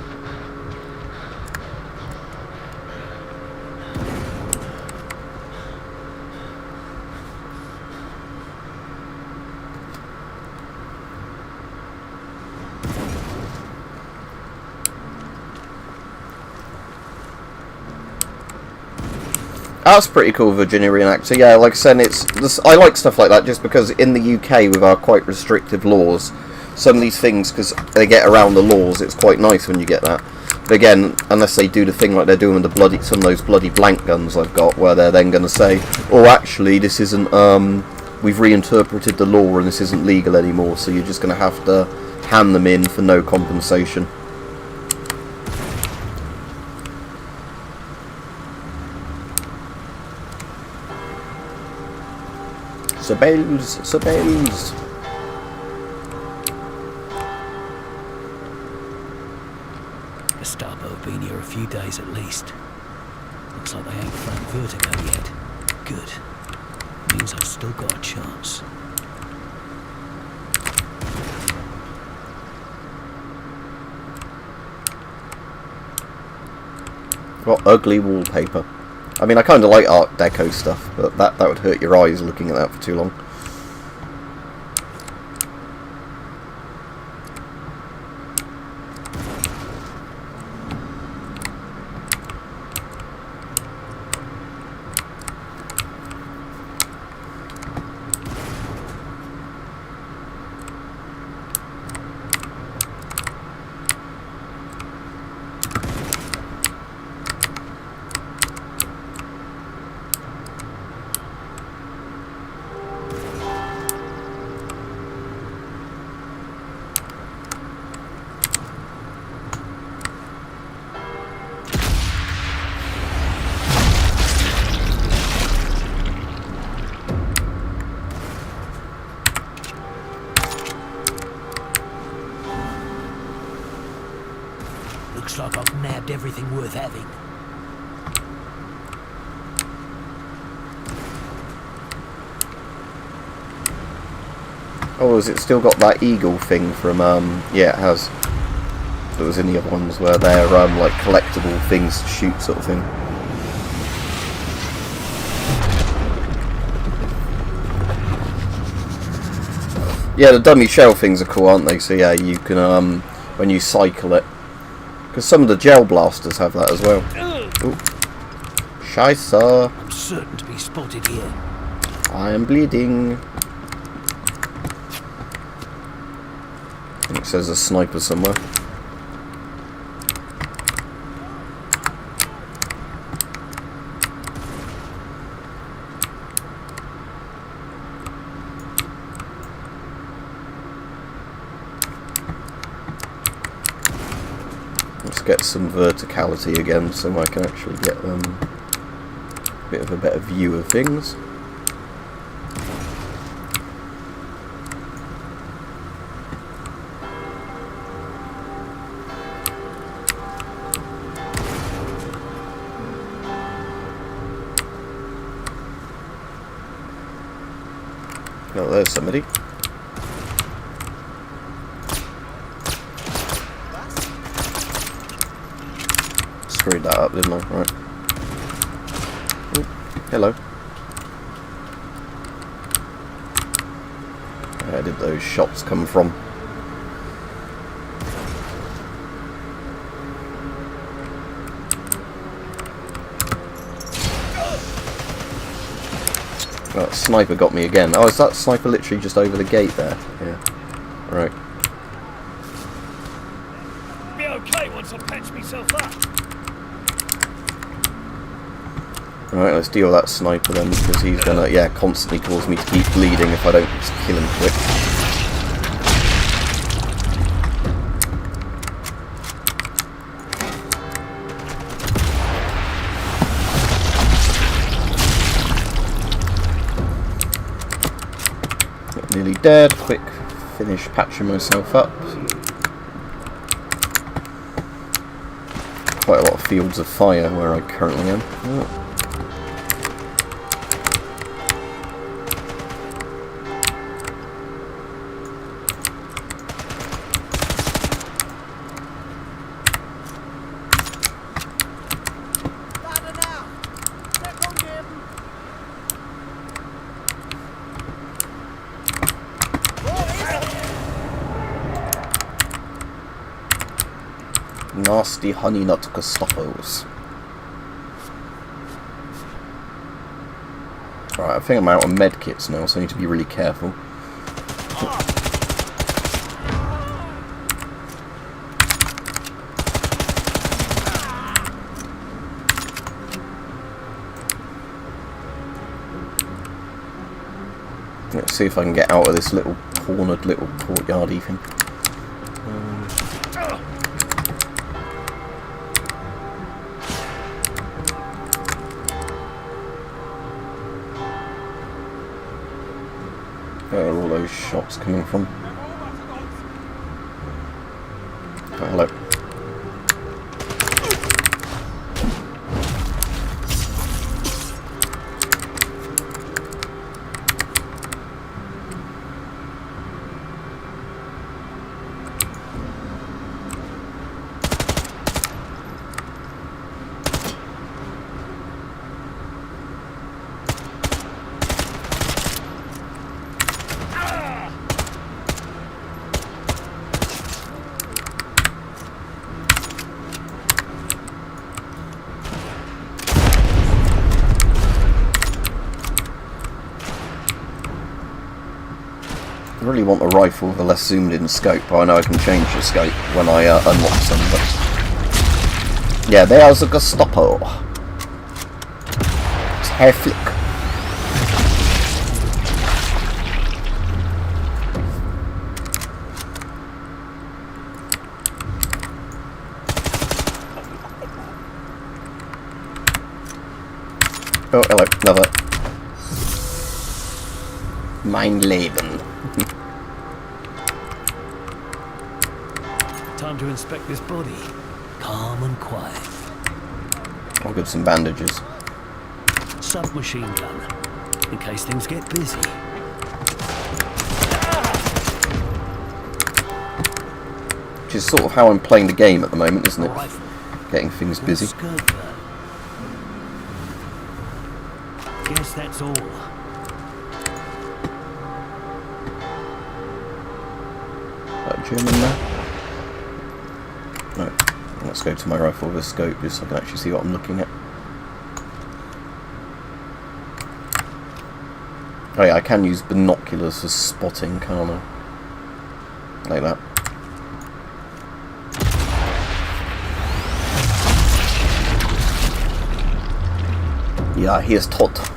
That's pretty cool, Virginia Reenactor. Yeah, like I said, I like stuff like that just because in the UK, with our quite restrictive laws, some of these things, because they get around the laws, it's quite nice when you get that. But again, unless they do the thing like they're doing with some of those bloody blank guns I've got, where they're then going to say, oh, actually, this isn't, we've reinterpreted the law and this isn't legal anymore, so you're just going to have to hand them in for no compensation. Sabels. Gestapo have been here a few days at least. Looks like they ain't found Vertigo yet. Good. Means I've still got a chance. Got ugly wallpaper. I mean, I kind of like Art Deco stuff, but that would hurt your eyes looking at that for too long. Looks like I've nabbed everything worth having. Oh, has it still got that eagle thing from, yeah, it has. That was in the other ones where they're, like, collectible things to shoot sort of thing. Yeah, the dummy shell things are cool, aren't they? So yeah, you can, when you cycle it. Because some of the gel blasters have that as well. Ooh. Scheisse. I'm certain to be spotted here. I am bleeding. I think there's a sniper somewhere. Let's get some verticality again so I can actually get a bit of a better view of things. Oh, there's somebody. Screwed that up, didn't I? Right. Ooh, hello. Where did those shots come from? Oh, sniper got me again. Oh, is that sniper literally just over the gate there? Yeah. Right. Be okay once I patch myself up. Right, let's deal with that sniper then, because he's gonna, yeah, constantly cause me to keep bleeding if I don't just kill him quick. Nearly dead. Quick finish patching myself up. Quite a lot of fields of fire where I currently am. Oh. Nasty honey nut Gestapos. Right, I think I'm out of medkits now, so I need to be really careful. Let's see if I can get out of this little cornered little courtyard even. Where are all those shots coming from? Oh, hello. I really want a rifle with a less zoomed in scope, but I know I can change the scope when I unlock some, but yeah, there's a Gestapo. It's hair flick. Oh, hello, another. Mein Leben. Time to inspect this body. Calm and quiet. I'll get some bandages. Submachine gun, in case things get busy. Which is sort of how I'm playing the game at the moment, isn't it? Rifle. Getting things busy. Skirt burn. Guess that's all. That German there? No. Let's go to my rifle with a scope just so I can actually see what I'm looking at. Oh yeah, I can use binoculars for spotting, can't I? Like that. Ja, hier ist tot.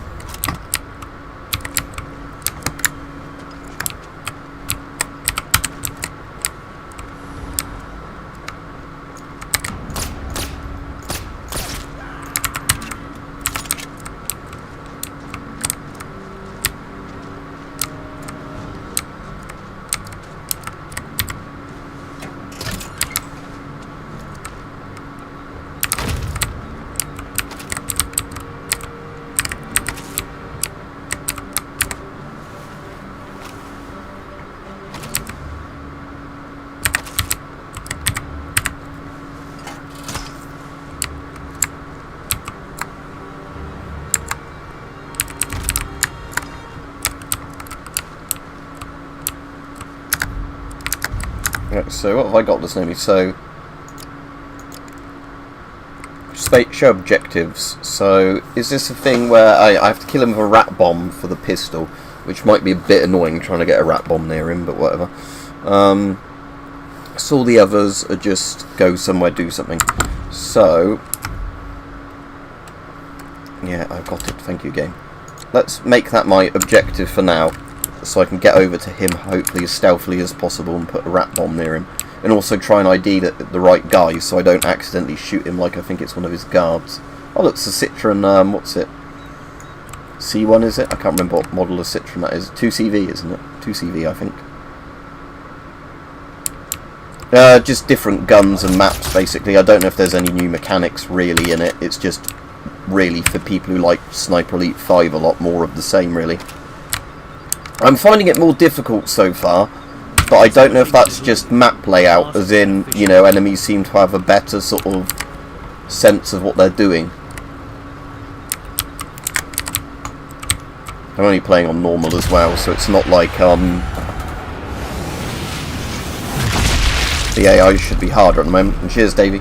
Right, so what have I got that's near me? So, show objectives. So, is this a thing where I have to kill him with a rat bomb for the pistol, which might be a bit annoying trying to get a rat bomb near him, but whatever. So all the others are just go somewhere, do something. So, yeah, I've got it. Thank you, game. Let's make that my objective for now, so I can get over to him hopefully as stealthily as possible and put a rat bomb near him. And also try and ID the right guy so I don't accidentally shoot him like I think it's one of his guards. Oh look, it's a Citroen, what's it? C1 is it? I can't remember what model of Citroen that is. 2CV, isn't it? 2CV, I think. Just different guns and maps, basically. I don't know if there's any new mechanics really in it. It's just really for people who like Sniper Elite 5 a lot more of the same, really. I'm finding it more difficult so far, but I don't know if that's just map layout, as in, you know, enemies seem to have a better sort of sense of what they're doing. I'm only playing on normal as well, so it's not like, the AI should be harder at the moment. And cheers, Davey.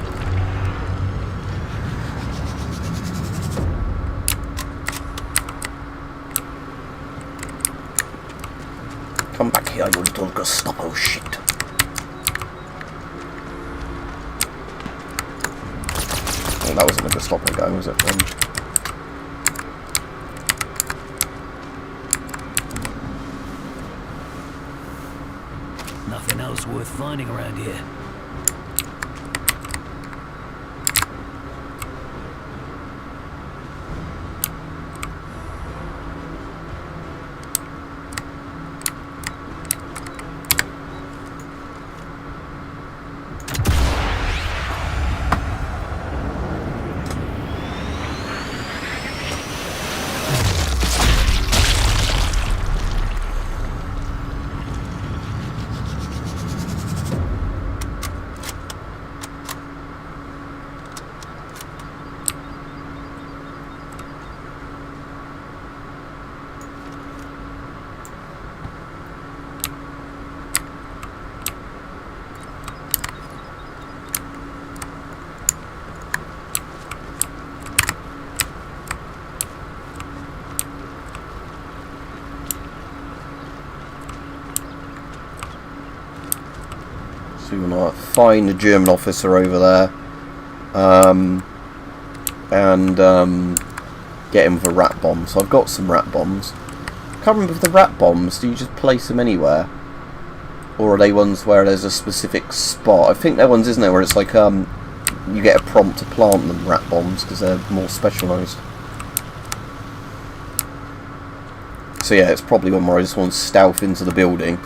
here, you little Gestapo shit. Well, that wasn't a Gestapo guy, was it? Nothing else worth finding around here. So you want to find the German officer over there, and get him with a rat bomb. So I've got some rat bombs. Can't remember if the rat bombs, do you just place them anywhere, or are they ones where there's a specific spot? I think they're ones, isn't there, where it's like you get a prompt to plant them, rat bombs, because they're more specialised. So yeah, it's probably one where I just want to stealth into the building.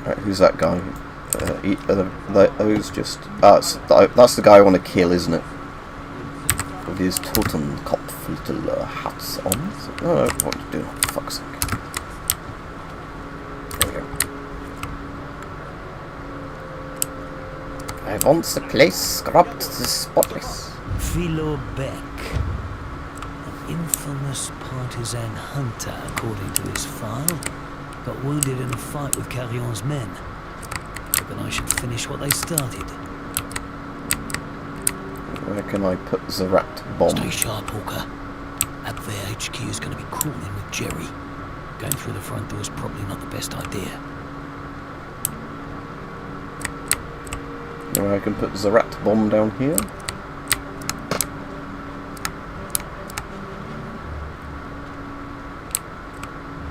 Right, who's that guy? Those just... that's the guy I want to kill, isn't it? With his Totenkopf hats on. Oh, what are you doing? For fuck's sake. There we go. I want the place scrubbed to spotless. Philo Beck, an infamous partisan hunter, according to his file, got wounded in a fight with Carrion's men. Reckon I should finish what they started. Where can I put the rat bomb? Stay sharp, Hawker. Up there, HQ is going to be crawling with Jerry. Going through the front door is probably not the best idea. Where I can put the rat bomb down here?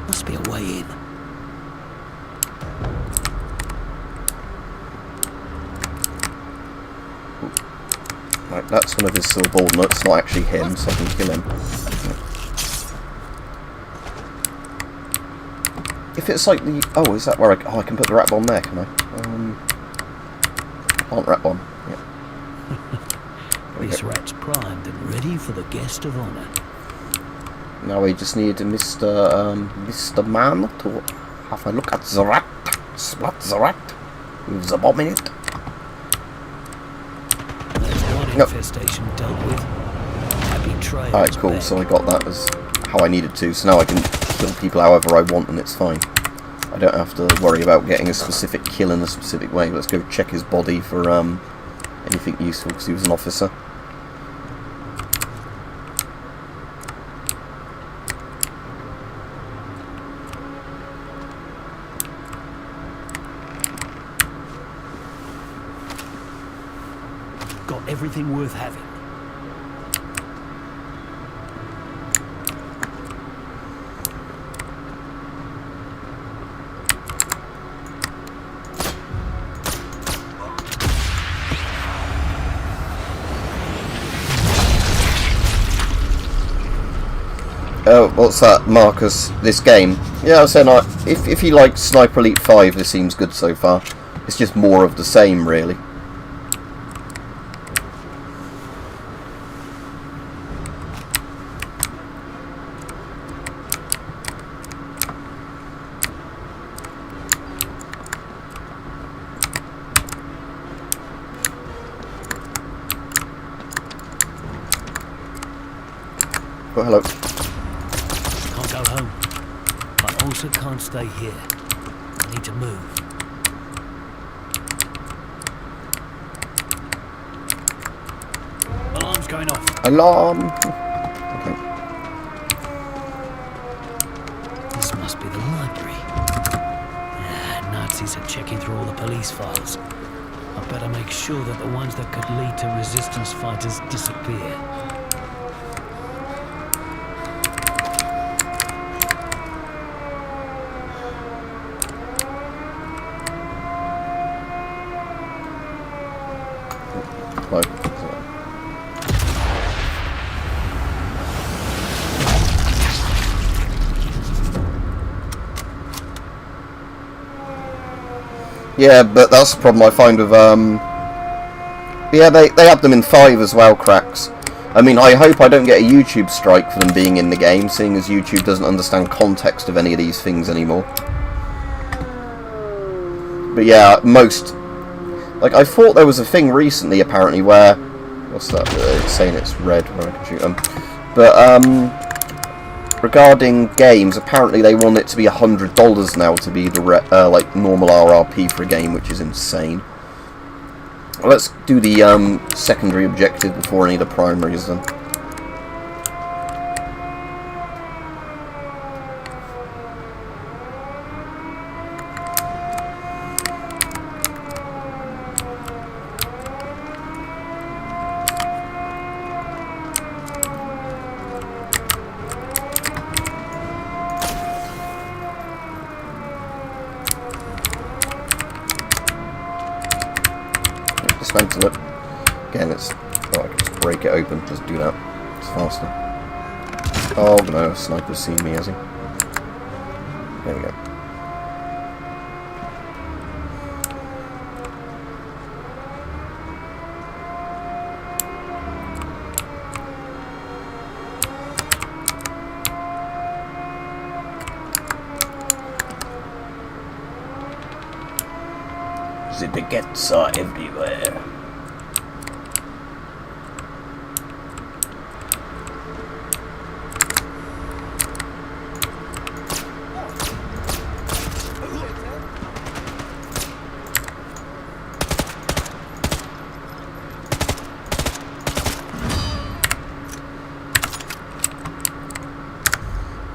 Must be a way in. Right, that's one of his subordinates, not actually him, so I can kill him. If it's like the... oh, is that where I can put the rat bomb there, can I? Plant rat bomb, yeah. This rat's primed and ready for the guest of honour. Now we just need Mr. Man to have a look at the rat, spot the rat with the bomb in it. Infestation dealt with. Happy trails. Alright, cool, so I got that as how I needed to, so now I can kill people however I want and it's fine. I don't have to worry about getting a specific kill in a specific way. Let's go check his body for anything useful, because he was an officer. Got everything worth having. Oh, what's that, Marcus? This game? Yeah, I was saying, if you like Sniper Elite 5, this seems good so far. It's just more of the same, really. Oh, hello. Can't go home. But also can't stay here. I need to move. Alarm's going off. Alarm! Okay. This must be the library. checking through all the police files. I better make sure that the ones that could lead to resistance fighters disappear. Like, yeah, but that's the problem I find with yeah, they have them in 5 as well, cracks. I mean, I hope I don't get a YouTube strike for them being in the game, seeing as YouTube doesn't understand context of any of these things anymore. But yeah, most... Like, I thought there was a thing recently, apparently, where... What's that? It's saying it's red where I can shoot them. But, regarding games, apparently they want it to be $100 now to be the like normal RRP for a game, which is insane. Well, let's do the secondary objective before any of the primaries then. Dismantle it. Again, it's... Oh, I can just break it open. Just do that. It's faster. Oh no, a sniper's seen me, has he? There we go. The baguettes are everywhere.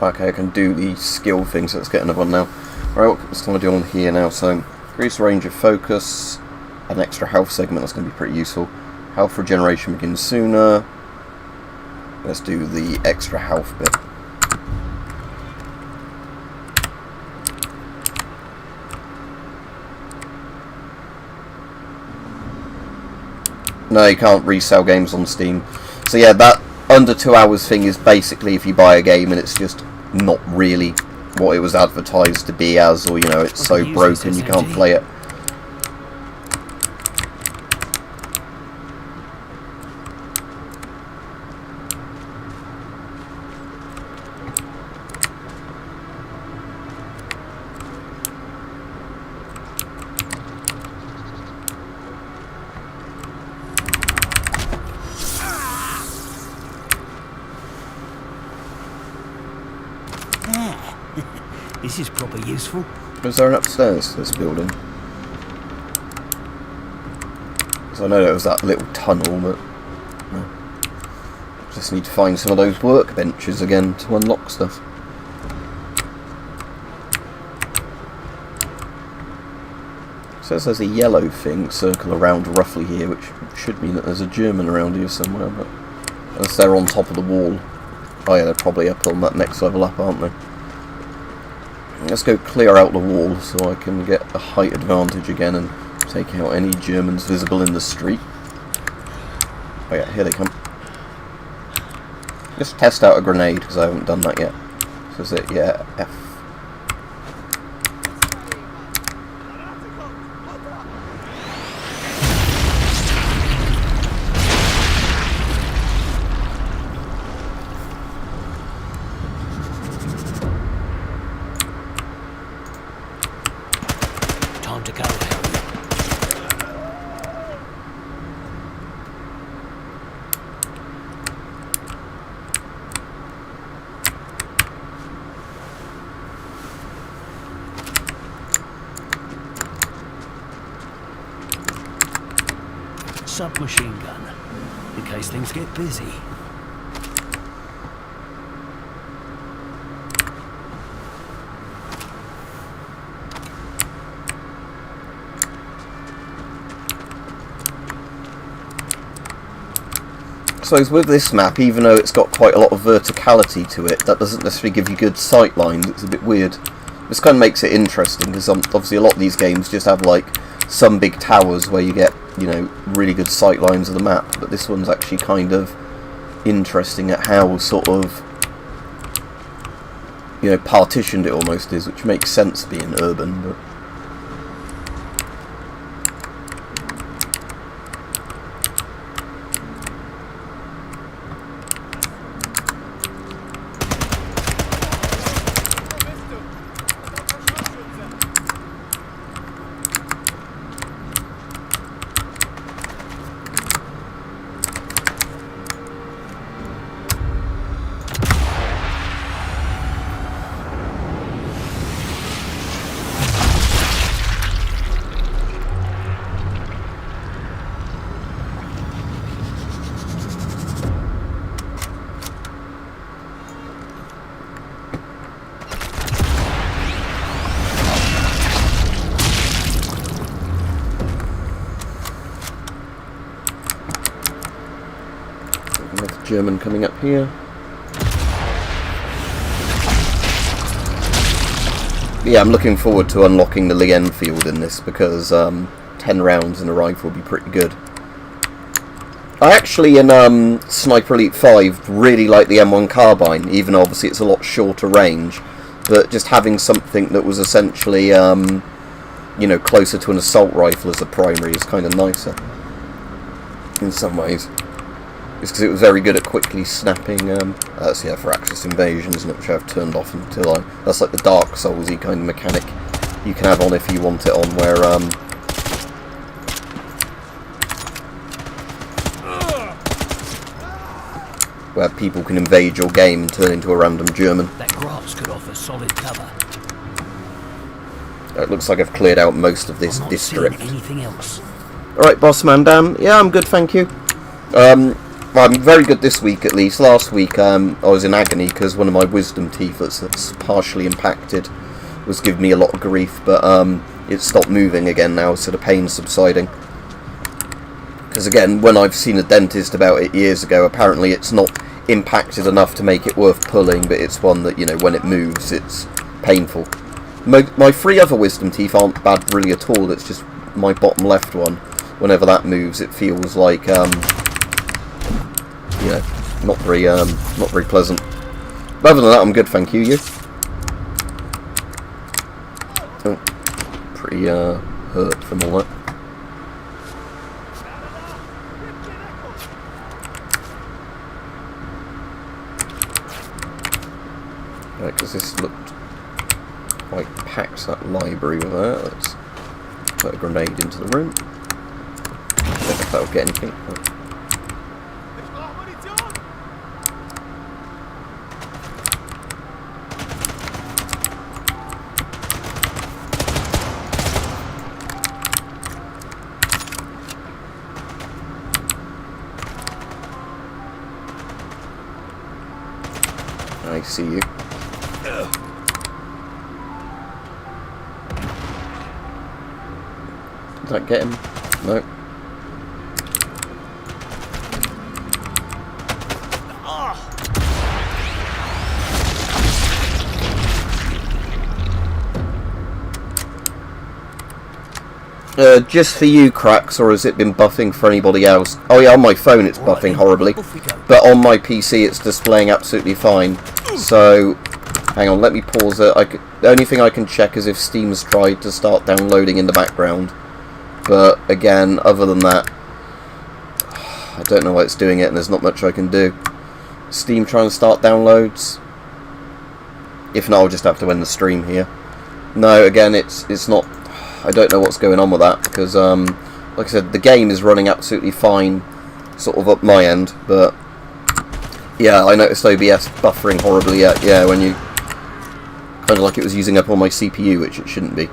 Okay, I can do the skill thing, so let's get another one now. Alright, what's going to do on here now? So, increase range of focus, an extra health segment, that's going to be pretty useful. Health regeneration begins sooner. Let's do the extra health bit. No, you can't resell games on Steam. So yeah, that under 2 hours thing is basically if you buy a game and it's just not really what it was advertised to be as, or you know, it's so broken you can't play it. This is proper useful. Is there an upstairs to this building? So I know there was that little tunnel, but no. Just need to find some of those workbenches again to unlock stuff. It says there's a yellow thing circle around roughly here, which should mean that there's a German around here somewhere, but unless they're on top of the wall. Oh yeah, they're probably up on that next level up, aren't they? Let's go clear out the wall so I can get a height advantage again and take out any Germans visible in the street. Oh yeah, here they come. Just test out a grenade because I haven't done that yet. So is it, yeah, F. Time to go, Harry. Submachine gun, in case things get busy. So with this map, even though it's got quite a lot of verticality to it, that doesn't necessarily give you good sight lines. It's a bit weird. This kind of makes it interesting, because obviously a lot of these games just have like some big towers where you get, you know, really good sight lines of the map, but this one's actually kind of interesting at how sort of, you know, partitioned it almost is, which makes sense being urban, but another German coming up here. Yeah, I'm looking forward to unlocking the Lee Enfield in this, because 10 rounds in a rifle would be pretty good. I actually, in Sniper Elite 5, really like the M1 carbine, even though obviously it's a lot shorter range, but just having something that was essentially, you know, closer to an assault rifle as a primary is kind of nicer, in some ways. It's because it was very good at quickly snapping, that's, yeah, for Axis Invasion, isn't it, which I've turned off until that's like the Dark Souls-y kind of mechanic you can have on if you want it on, where, where people can invade your game and turn into a random German. That grass could offer solid cover. It looks like I've cleared out most of this I'm not district. seeing anything else. Alright, Bossman Dan. Yeah, I'm good, thank you. I'm very good this week, at least. Last week, I was in agony because one of my wisdom teeth that's partially impacted was giving me a lot of grief, but it stopped moving again now, so the pain's subsiding. Because again, when I've seen a dentist about it years ago, apparently it's not impacted enough to make it worth pulling, but it's one that, you know, when it moves, it's painful. My 3 other wisdom teeth aren't bad really at all. It's just my bottom left one. Whenever that moves, it feels like, you know, not very pleasant. But other than that, I'm good, thank you. You? Oh, pretty hurt from all that. Right, because this looked quite packed, that library with that. Let's put a grenade into the room. Don't know if that would get anything. I see you. Did that get him? No. Just for you, Cracks, or has it been buffing for anybody else? Oh yeah, on my phone it's buffing horribly, but on my PC it's displaying absolutely fine. So, hang on, let me pause it. The only thing I can check is if Steam's tried to start downloading in the background. But again, other than that, I don't know why it's doing it, and there's not much I can do. Steam trying to start downloads. If not, I'll just have to end the stream here. No, again, it's not. I don't know what's going on with that, because, like I said, the game is running absolutely fine, sort of up my end, but, yeah, I noticed OBS buffering horribly, yeah, when you, kind of like it was using up all my CPU, which it shouldn't be.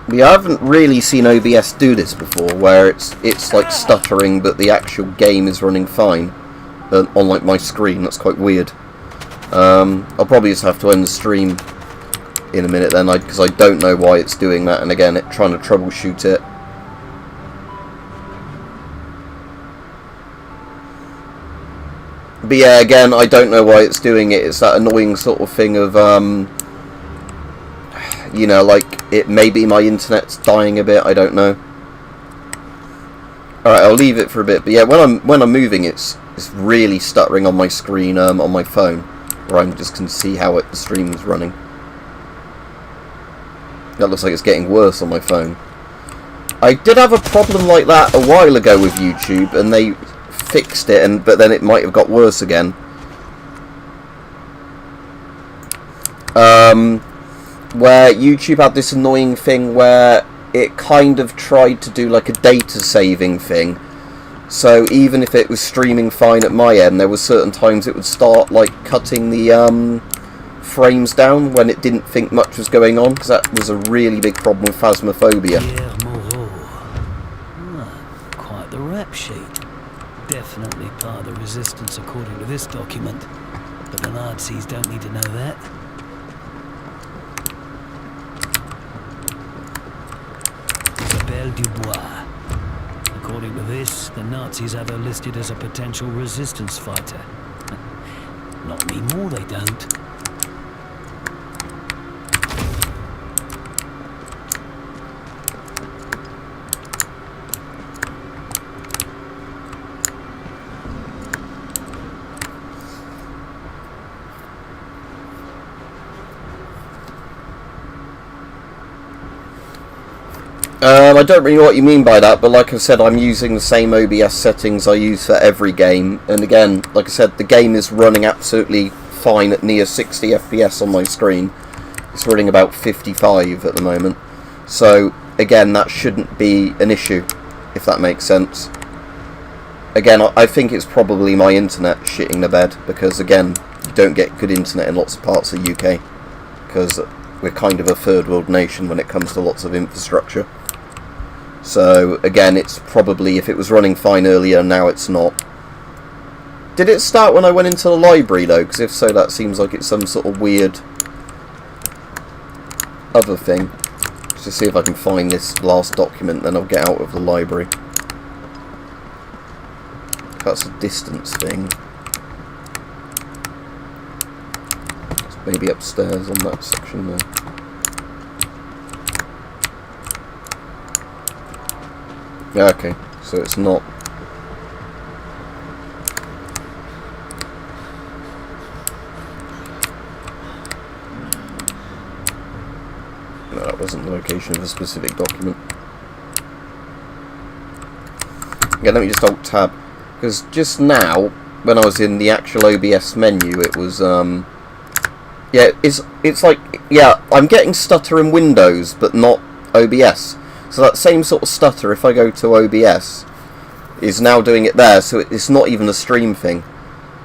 I haven't really seen OBS do this before, where it's like stuttering, but the actual game is running fine on like my screen. That's quite weird. I'll probably just have to end the stream in a minute then, because I don't know why it's doing that, and again, trying to troubleshoot it. But yeah, again, I don't know why it's doing it. It's that annoying sort of thing of, you know, like, it maybe my internet's dying a bit, I don't know. Alright, I'll leave it for a bit, but yeah, when I'm moving, it's really stuttering on my screen, on my phone, where I just can see how the stream is running. That looks like it's getting worse on my phone. I did have a problem like that a while ago with YouTube, and they fixed it, but then it might have got worse again. Where YouTube had this annoying thing where it kind of tried to do like a data saving thing. So even if it was streaming fine at my end, there were certain times it would start like cutting the frames down when it didn't think much was going on, because that was a really big problem with Phasmophobia. Quite the rap sheet. Definitely part of the resistance according to this document. But the Nazis don't need to know that. Isabelle Dubois. According to this, the Nazis have her listed as a potential resistance fighter. Not anymore, they don't. I don't really know what you mean by that, but like I said, I'm using the same OBS settings I use for every game, and again, like I said, the game is running absolutely fine at near 60 FPS on my screen. It's running about 55 at the moment, so again, that shouldn't be an issue, if that makes sense. Again, I think it's probably my internet shitting the bed, because again, you don't get good internet in lots of parts of the UK, because we're kind of a third world nation when it comes to lots of infrastructure. So again, it's probably, if it was running fine earlier, now it's not. Did it start when I went into the library though? Because if so, that seems like it's some sort of weird other thing. Let's just see if I can find this last document, then I'll get out of the library. That's a distance thing. It's maybe upstairs on that section there. Yeah, okay, so it's not. No, that wasn't the location of a specific document. Yeah, let me just alt tab, because just now, when I was in the actual OBS menu, it was yeah, it's like, yeah, I'm getting stutter in Windows, but not OBS. So that same sort of stutter, if I go to OBS, is now doing it there, so it's not even a stream thing.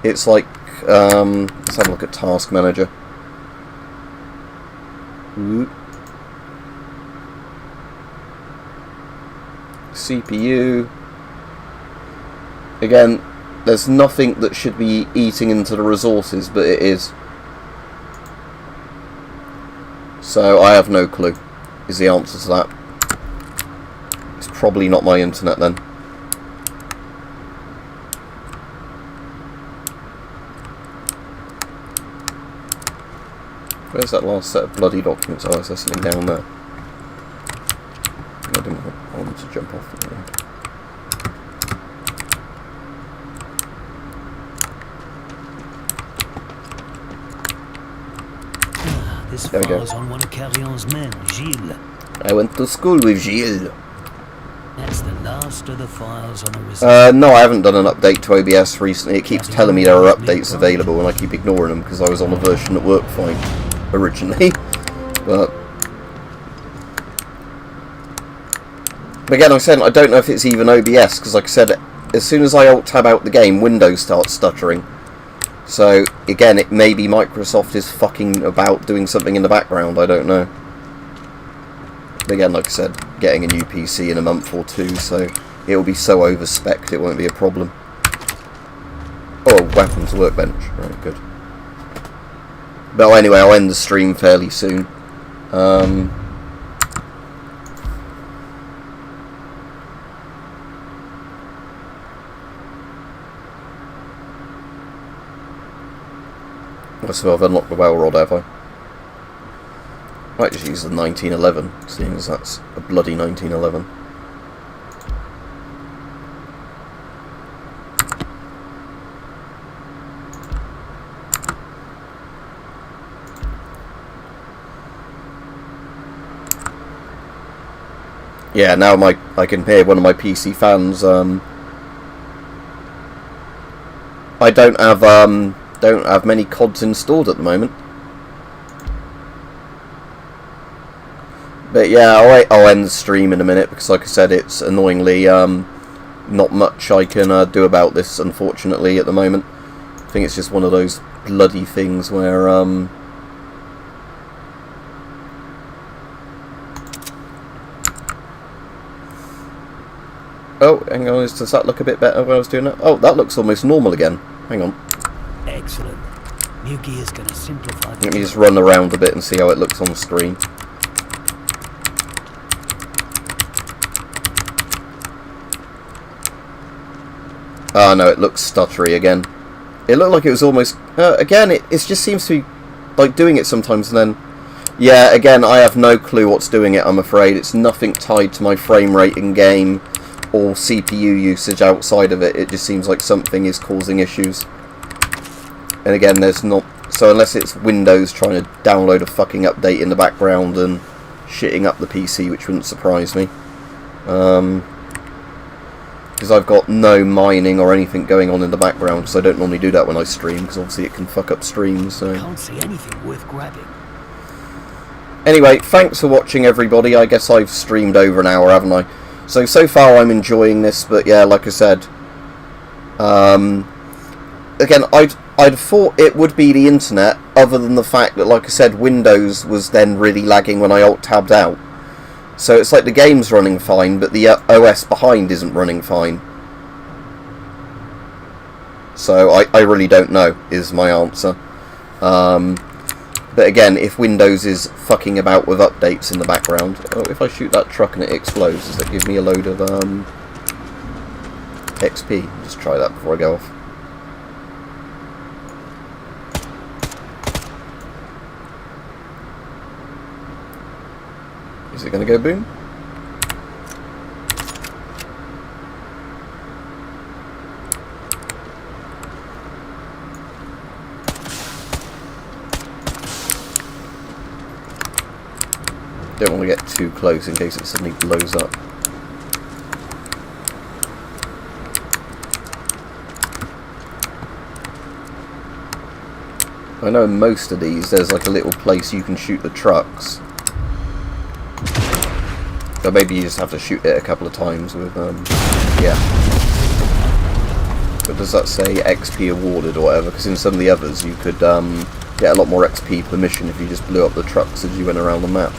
It's like, let's have a look at Task Manager. CPU. Again, there's nothing that should be eating into the resources, but it is. So I have no clue, is the answer to that. It's probably not my internet then. Where's that last set of bloody documents? Oh, is there something down there? I didn't want to jump off the road. This There we go. file's on one of Carrion's men, Gilles. I went to school with Gilles. That's the last of the files on the resistance. No, I haven't done an update to OBS recently. It keeps telling me there are updates available, and I keep ignoring them because I was on a version that worked fine originally. But again, I said I don't know if it's even OBS, because like I said, as soon as I alt tab out the game, Windows starts stuttering. So again, it may be Microsoft is fucking about doing something in the background. I don't know. again, like I said, getting a new PC in a month or two, so it'll be so over-spec'd it won't be a problem. Oh, weapons workbench. Right, good. But anyway, I'll end the stream fairly soon. So I've unlocked the well rod, have I? Might just use the 1911, seeing as that's a bloody 1911. Yeah, now I can hear one of my PC fans. I don't have many CODs installed at the moment. But yeah, I'll end the stream in a minute because, like I said, it's annoyingly not much I can do about this, unfortunately, at the moment. I think it's just one of those bloody things where oh, hang on, does that look a bit better when I was doing it? Oh, that looks almost normal again. Hang on. Excellent. New gear's going to simplify. Let me just run around a bit and see how it looks on the screen. Ah, no, it looks stuttery again. It looked like it was almost... again, it just seems to be like doing it sometimes and then... Yeah, again, I have no clue what's doing it, I'm afraid. It's nothing tied to my frame rate in game or CPU usage outside of it. It just seems like something is causing issues. And again, there's not... So unless it's Windows trying to download a fucking update in the background and shitting up the PC, which wouldn't surprise me. Because I've got no mining or anything going on in the background, because I don't normally do that when I stream, because obviously it can fuck up streams. So. Can't see anything worth grabbing. Anyway, thanks for watching, everybody. I guess I've streamed over an hour, haven't I? So far I'm enjoying this, but yeah, like I said, again, I'd thought it would be the internet, other than the fact that, like I said, Windows was then really lagging when I alt-tabbed out. So it's like the game's running fine, but the OS behind isn't running fine. So I really don't know, is my answer. But again, if Windows is fucking about with updates in the background... Oh, if I shoot that truck and it explodes, does that give me a load of XP? Just try that before I go off. Is it going to go boom? Don't want to get too close in case it suddenly blows up. I know in most of these there's like a little place you can shoot the trucks. But maybe you just have to shoot it a couple of times with, yeah. But does that say XP awarded or whatever? Because in some of the others you could get a lot more XP per mission if you just blew up the trucks as you went around the map.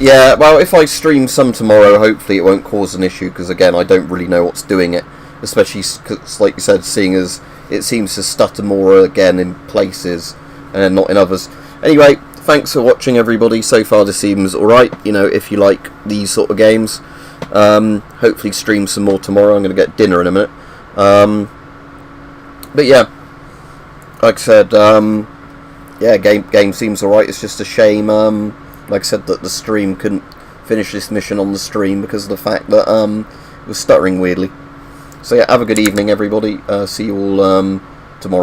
Yeah, well, if I stream some tomorrow, hopefully it won't cause an issue, because again, I don't really know what's doing it. Especially, cause, like you said, seeing as it seems to stutter more again in places and not in others. Anyway, thanks for watching, everybody. So far this seems alright, you know, if you like these sort of games. Hopefully stream some more tomorrow. I'm going to get dinner in a minute. But yeah, like I said, yeah, game seems alright. It's just a shame, like I said, that the stream couldn't finish this mission on the stream because of the fact that it was stuttering weirdly. So yeah, have a good evening, everybody. See you all tomorrow.